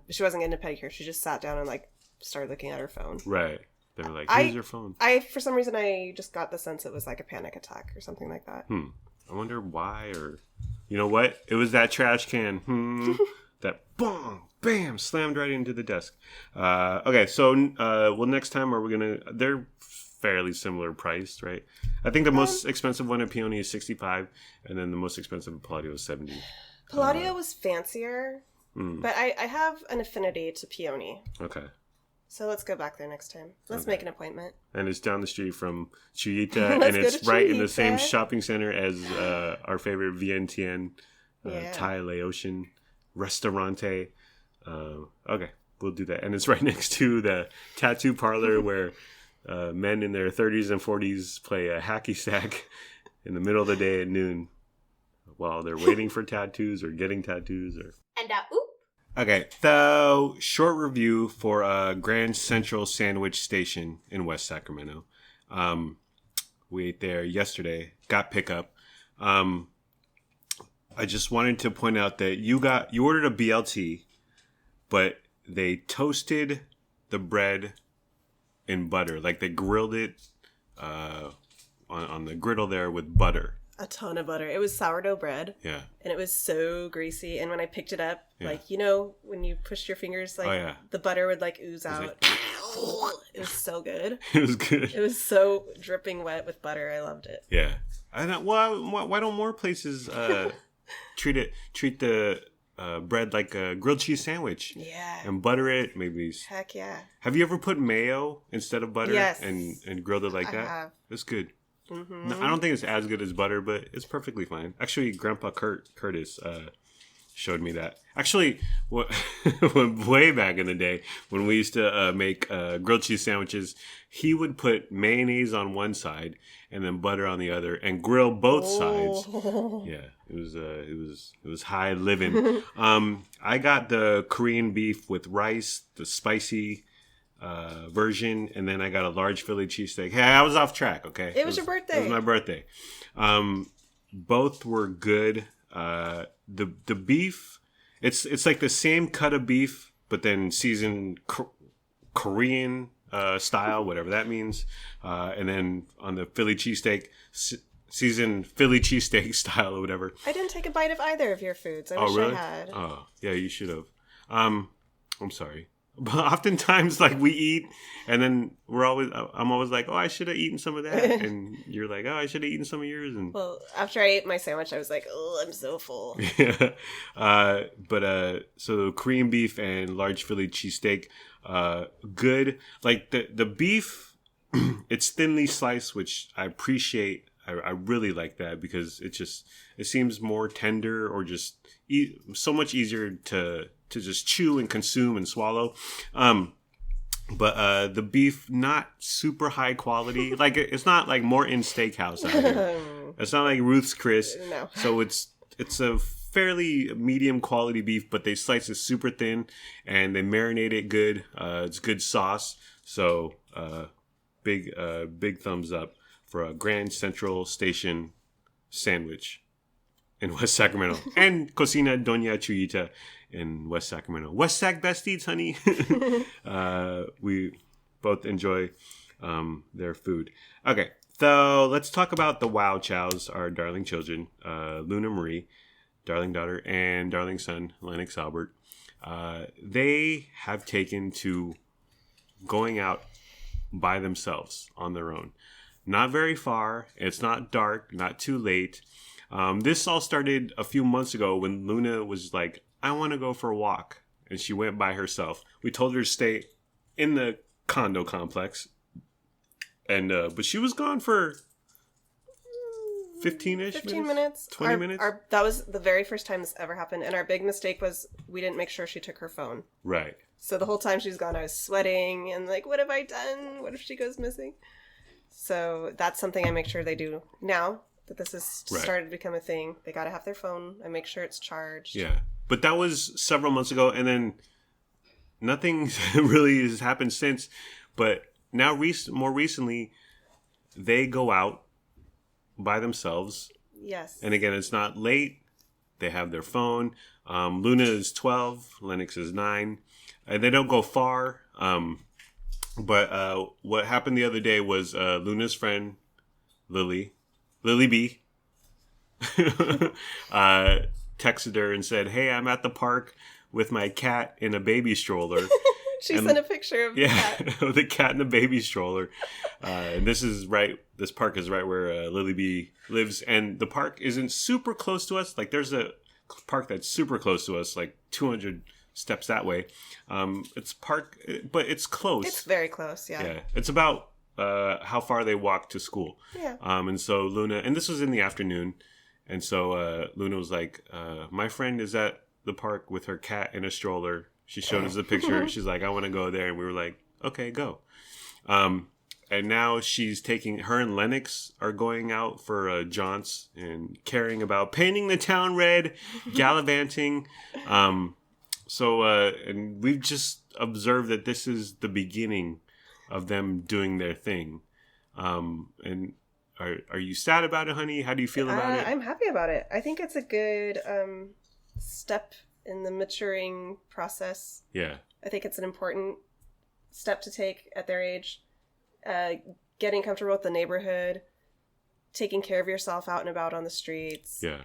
She wasn't getting a pedicure. She just sat down and like started looking at her phone. Right. They were like, here's your phone. For some reason, I just got the sense it was like a panic attack or something like that. I wonder why, or you know what? It was that trash can. That boom, bam, slammed right into the desk. Okay, so next time they're fairly similar priced, right? I think the most expensive one at Peony is $65, and then the most expensive at Palladio is $70. Palladio was fancier, but I have an affinity to Peony. Okay. So let's go back there next time. Let's make an appointment. And it's down the street from Chuyita, and it's right in the same shopping center as our favorite Vientiane Thai Laotian Restaurante. Okay, we'll do that. And it's right next to the tattoo parlor where men in their 30s and 40s play a hacky sack in the middle of the day at noon while they're waiting for tattoos or getting tattoos. And Okay, the short review for Grand Central Sandwich Station in West Sacramento. We ate there yesterday, got pickup. I just wanted to point out that you ordered a BLT, but they toasted the bread in butter. Like they grilled it on the griddle there with butter. A ton of butter. It was sourdough bread. Yeah. And it was so greasy. And when I picked it up, Yeah. like, you know, when you pushed your fingers, like, the butter would, like, ooze out. Like, it was so good. It was good. It was so dripping wet with butter. I loved it. Yeah. Why don't more places treat the bread like a grilled cheese sandwich? Yeah. And butter it, maybe. Heck yeah. Have you ever put mayo instead of butter? Yes. And grilled it like that? I have. It's good. Mm-hmm. No, I don't think it's as good as butter, but it's perfectly fine. Actually, Grandpa Curtis showed me that. Actually, way back in the day when we used to make grilled cheese sandwiches, he would put mayonnaise on one side and then butter on the other, and grill both sides. Yeah, it was high living. I got the Korean beef with rice, the spicy version, and then I got a large Philly cheesesteak. Hey, I was off track. Okay, it was your birthday. It was my birthday. Both were good. The beef, it's like the same cut of beef, but then seasoned Korean style, whatever that means. And then on the Philly cheesesteak, seasoned Philly cheesesteak style or whatever. I didn't take a bite of either of your foods. I wish really? I had. Oh, yeah, you should have. I'm sorry. But oftentimes, like, we eat, and then I'm always like, oh, I should have eaten some of that. And you're like, oh, I should have eaten some of yours. And well, after I ate my sandwich, I was like, oh, I'm so full. Yeah. So Korean beef and large Philly cheesesteak, good. Like, the beef, it's thinly sliced, which I appreciate. I really like that because it seems more tender, or just so much easier to just chew and consume and swallow. But the beef, not super high quality. Like, it's not like Morton Steakhouse out here. It's not like Ruth's Chris. No. So it's a fairly medium quality beef, but they slice it super thin and they marinate it good. It's good sauce. So big thumbs up for a Grand Central Station sandwich in West Sacramento. And Cocina Doña Chuyita in West Sacramento. West Sac Best Eats, honey. We both enjoy their food. Okay, so let's talk about the Wow Chows, our darling children, Luna Marie, darling daughter, and darling son, Lennox Albert. They have taken to going out by themselves on their own. Not very far. It's not dark, not too late. This all started a few months ago when Luna was like, I want to go for a walk. And she went by herself. We told her to stay in the condo complex. And but she was gone for 15-ish 15 minutes. 20 minutes? That was the very first time this ever happened. And our big mistake was we didn't make sure she took her phone. Right. So the whole time she was gone, I was sweating and like, what have I done? What if she goes missing? So that's something I make sure they do now that this has started to become a thing. They got to have their phone. I make sure it's charged. Yeah. But that was several months ago, and then nothing really has happened since. But now, more recently, they go out by themselves. Yes. And again, it's not late. They have their phone. Luna is 12. Lennox is 9. And they don't go far. But what happened the other day was Luna's friend, Lily B, texted her and said, hey, I'm at the park with my cat in a baby stroller. She sent a picture of the cat. the cat in the baby stroller. And this park is right where Lily B lives. And the park isn't super close to us. Like, there's a park that's super close to us, like 200 steps that way. It's park, but it's close. It's very close, yeah. Yeah, it's about how far they walk to school. Yeah. And so Luna, and this was in the afternoon, and so Luna was like, my friend is at the park with her cat in a stroller. She showed us the picture. She's like, I want to go there. And we were like, okay, go. And now her and Lennox are going out for jaunts and caring about painting the town red, gallivanting. So and we've just observed that this is the beginning of them doing their thing. And are you sad about it, honey? How do you feel about it? I'm happy about it. I think it's a good step in the maturing process. Yeah. I think it's an important step to take at their age. Getting comfortable with the neighborhood, taking care of yourself out and about on the streets. Yeah.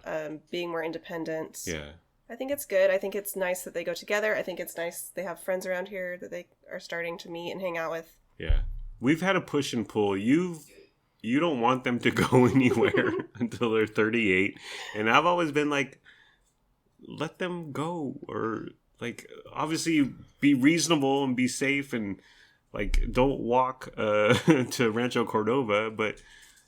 Being more independent. Yeah. I think it's good. I think it's nice that they go together. I think it's nice they have friends around here that they are starting to meet and hang out with. Yeah. We've had a push and pull. You don't want them to go anywhere until they're 38. And I've always been like, let them go. Or, like, obviously be reasonable and be safe and, like, don't walk to Rancho Cordova. But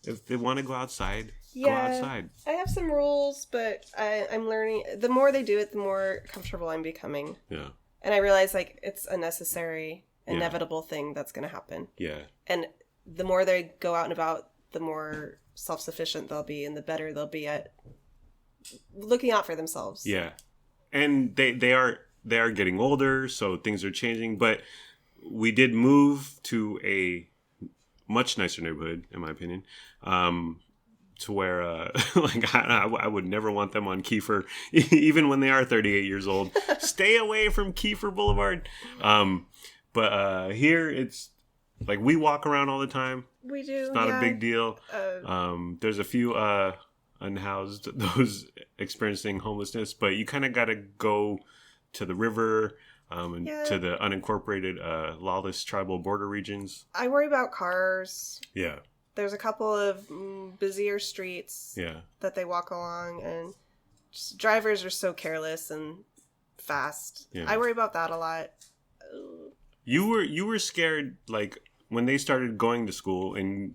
if they want to go outside, go outside. I have some rules, but I'm learning. The more they do it, the more comfortable I'm becoming. Yeah. And I realize, like, it's a necessary, inevitable thing that's going to happen. Yeah. And the more they go out and about, the more self-sufficient they'll be and the better they'll be at looking out for themselves. Yeah. And they are getting older, so things are changing. But we did move to a much nicer neighborhood, in my opinion, to where, like, I would never want them on Kiefer, even when they are 38 years old. Stay away from Kiefer Boulevard. But here, it's, like, we walk around all the time. We do, It's not a big deal. There's a few unhoused, those experiencing homelessness, but you kind of got to go to the river and to the unincorporated lawless tribal border regions. I worry about cars. Yeah. There's a couple of busier streets that they walk along, and just drivers are so careless and fast. Yeah. I worry about that a lot. You were scared, like, when they started going to school and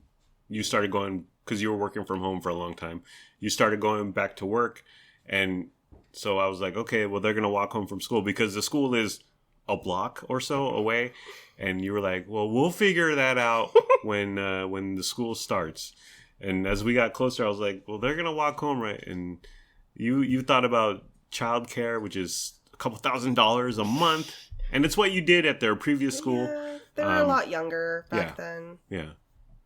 you started going, because you were working from home for a long time, you started going back to work. And so I was like, okay, well, they're going to walk home from school because the school is a block or so away. And you were like, well, we'll figure that out when the school starts. And as we got closer, I was like, well, they're going to walk home, right? And you thought about childcare, which is a couple $1,000s a month. And it's what you did at their previous school. Yeah, they were a lot younger back then. Yeah.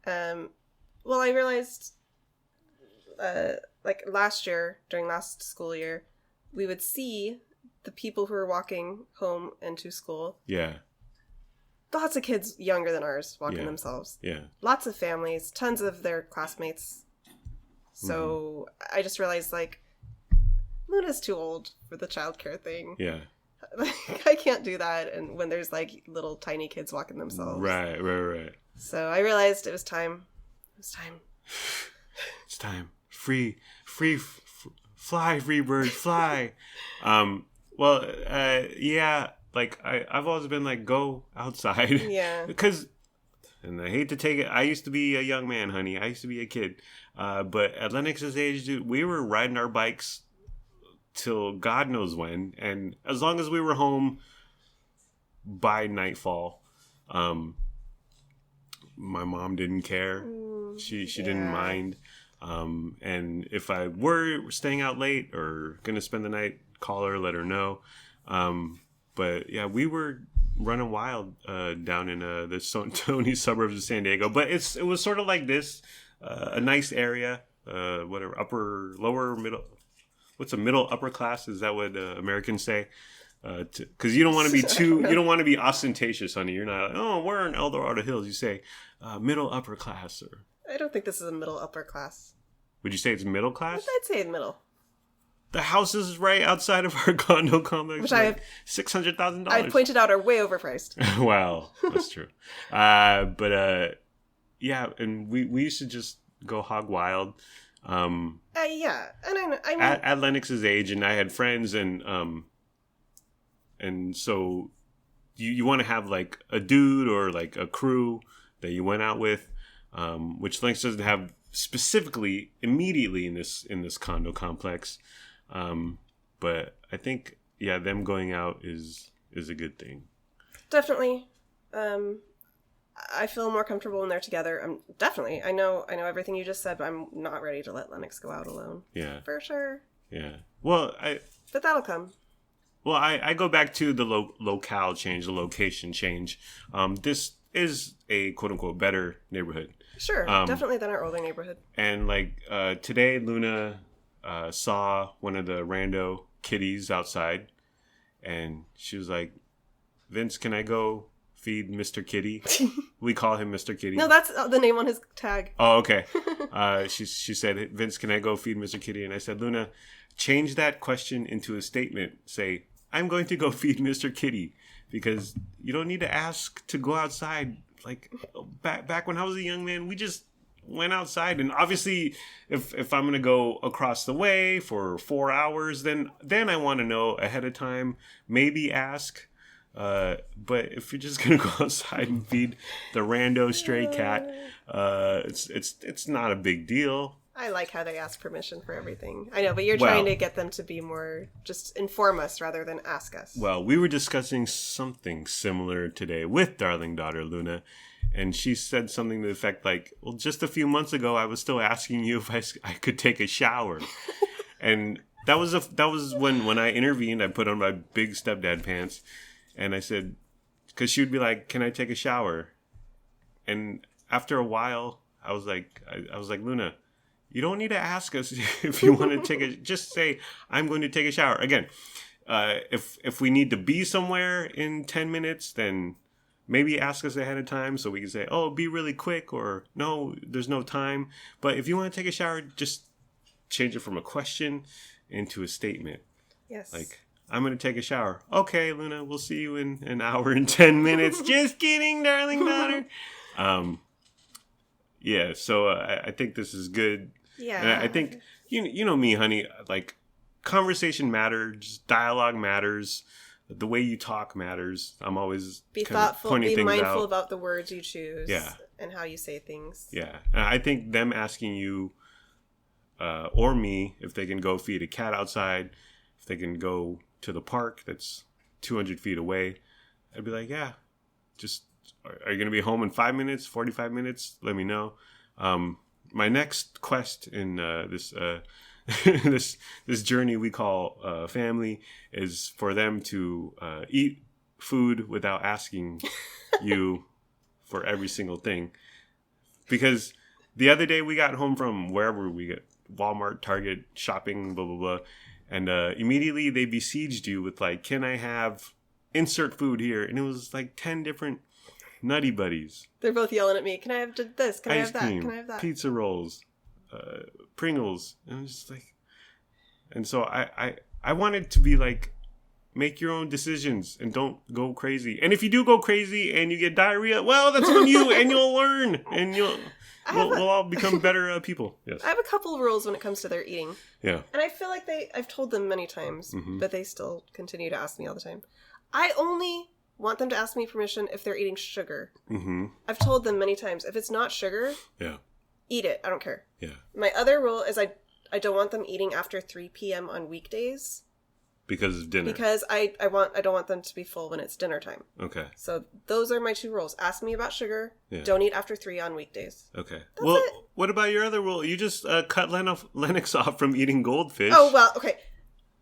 Well, I realized, like, last year, during last school year, we would see the people who were walking home and to school. Yeah. Lots of kids younger than ours walking themselves. Yeah. Lots of families, tons of their classmates. So I just realized, like, Luna's too old for the childcare thing. Yeah. Like, I can't do that, and when there's, like, little tiny kids walking themselves. Right. So I realized it was time. It's time. Free, fly, free bird, fly. Yeah, like, I've always been like, go outside. Yeah. Because, and I hate to take it, I used to be a young man, honey. I used to be a kid. But at Lennox's age, dude, we were riding our bikes till God knows when, and as long as we were home by nightfall, my mom didn't care. She didn't mind, and if I were staying out late or gonna spend the night, call her, let her know. But yeah, we were running wild down in the Tony suburbs of San Diego. But it was sort of like this, a nice area, whatever, upper, lower, middle. What's a middle upper class? Is that what Americans say? Because you don't want to be you don't want to be ostentatious, honey. You're not like, oh, we're in El Dorado Hills. You say middle upper class. Or I don't think this is a middle upper class. Would you say it's middle class? I'd say middle. The houses right outside of our condo complex, which I have $600,000. I've pointed out are way overpriced. Wow, that's true. But yeah, and we used to just go hog wild. Yeah, and I mean, at Lennox's age, and I had friends, and so you want to have like a dude or like a crew that you went out with, which Lennox doesn't have specifically immediately in this condo complex, but I think them going out is a good thing. Definitely. I feel more comfortable when they're together. Definitely. I know everything you just said, but I'm not ready to let Lennox go out alone. Yeah. For sure. Yeah. Well, but that'll come. Well, I go back to the locale change, the location change. This is a quote unquote better neighborhood. Sure. Definitely than our older neighborhood. And like today, Luna saw one of the rando kitties outside, and she was like, "Vince, can I go feed Mr. Kitty. We call him Mr. Kitty. No, that's the name on his tag. Oh, okay. She said, Vince, can I go feed Mr. Kitty? And I said, Luna, change that question into a statement. Say, I'm going to go feed Mr. Kitty, because you don't need to ask to go outside. Like back when I was a young man, we just went outside. And obviously, if I'm going to go across the way for 4 hours, then I want to know ahead of time, maybe ask. But if you're just going to go outside and feed the rando stray cat, it's not a big deal. I like how they ask permission for everything. I know, but you're trying to get them to be more, just inform us rather than ask us. Well, we were discussing something similar today with darling daughter Luna, and she said something to the effect like, well, just a few months ago, I was still asking you if I could take a shower. And that was when I intervened. I put on my big stepdad pants, and I said, because she would be like, can I take a shower? And after a while, I was like, Luna, you don't need to ask us if you want to just say, I'm going to take a shower. Again, if we need to be somewhere in 10 minutes, then maybe ask us ahead of time so we can say, oh, be really quick, or no, there's no time. But if you want to take a shower, just change it from a question into a statement. Yes. Like, I'm going to take a shower. Okay, Luna, we'll see you in an hour and 10 minutes. Just kidding, darling daughter. Yeah, so I think this is good. Yeah. And I think, you know me, honey, like, conversation matters, dialogue matters, the way you talk matters. I'm always be thoughtful, be mindful about the words you choose, and how you say things. Yeah. And I think them asking you or me if they can go feed a cat outside, if they can go to the park that's 200 feet away, I'd be like, yeah, just, are you going to be home in 5 minutes, 45 minutes? Let me know. My next quest in this journey we call family is for them to eat food without asking you for every single thing. Because the other day we got home from wherever we got, Walmart, Target, shopping, blah, blah, blah. And immediately they besieged you with like, can I have insert food here? And it was like 10 different Nutty Buddies. They're both yelling at me. Can I have this? Can I have that? Ice cream, can I have that? Pizza rolls, Pringles. And I'm just like, and so I wanted to be like, make your own decisions and don't go crazy. And if you do go crazy and you get diarrhea, well, that's on you, and you'll learn, and we'll all become better people. Yes. I have a couple of rules when it comes to their eating. Yeah. And I feel like I've told them many times, but they still continue to ask me all the time. I only want them to ask me permission if they're eating sugar. Mm-hmm. I've told them many times, if it's not sugar, eat it. I don't care. Yeah. My other rule is I don't want them eating after 3 p.m. on weekdays. Because of dinner. Because I don't want them to be full when it's dinner time. Okay. So those are my 2 rules. Ask me about sugar. Yeah. Don't eat after 3 on weekdays. Okay. That's it. What about your other rule? You just cut Lennox off from eating goldfish. Oh, well, okay.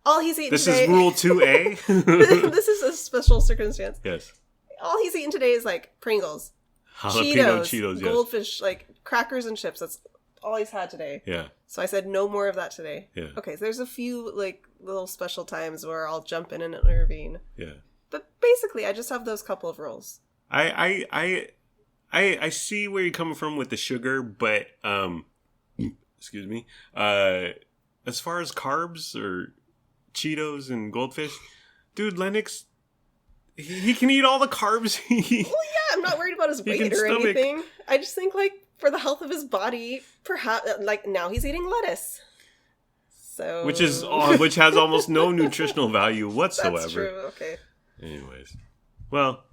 All he's eaten this today... is rule 2A? This is a special circumstance. Yes. All he's eaten today is like Pringles. Jalapeno Cheetos, goldfish, like crackers and chips. That's all he's had today. Yeah. So I said no more of that today. Yeah. Okay, so there's a few like little special times where I'll jump in and intervene. Yeah. But basically, I just have those couple of rules. I see where you're coming from with the sugar, but excuse me. As far as carbs or Cheetos and goldfish, dude, Lennox, he can eat all the carbs. Well, yeah, I'm not worried about his weight or anything. I just think like for the health of his body, perhaps like now he's eating lettuce. So which has almost no nutritional value whatsoever. That's true. Okay. Anyways, well,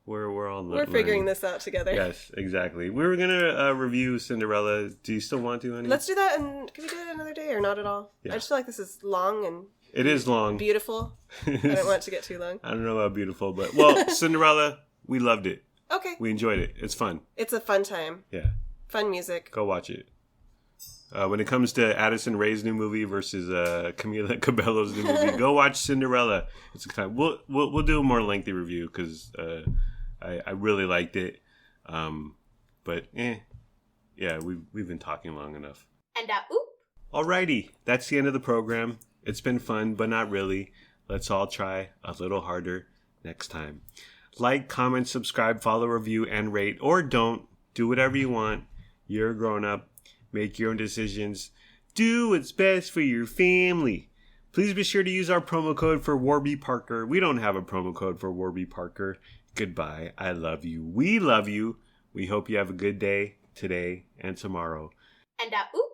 we're figuring this out together. Yes, exactly. We were gonna review Cinderella. Do you still want to, honey? Let's do that, and can we do it another day or not at all? Yeah. I just feel like this is long and it is long, beautiful. I don't want it to get too long. I don't know about beautiful, but well, Cinderella, we loved it. Okay, we enjoyed it. It's fun. It's a fun time. Yeah, fun music. Go watch it. When it comes to Addison Rae's new movie versus Camila Cabello's new movie, go watch Cinderella. It's a good time. We'll do a more lengthy review because I really liked it. But yeah, we've been talking long enough. And oop. Alrighty, that's the end of the program. It's been fun, but not really. Let's all try a little harder next time. Like, comment, subscribe, follow, review, and rate. Or don't. Do whatever you want. You're a grown-up. Make your own decisions. Do what's best for your family. Please be sure to use our promo code for Warby Parker. We don't have a promo code for Warby Parker. Goodbye. I love you. We love you. We hope you have a good day today and tomorrow. And oop.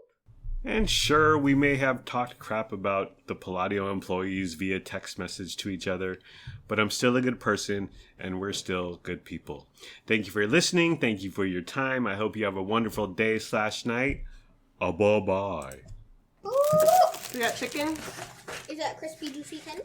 And sure, we may have talked crap about the Palladio employees via text message to each other, but I'm still a good person, and we're still good people. Thank you for listening. Thank you for your time. I hope you have a wonderful day/night. Bye-bye. We got chicken? Is that crispy, juicy 10?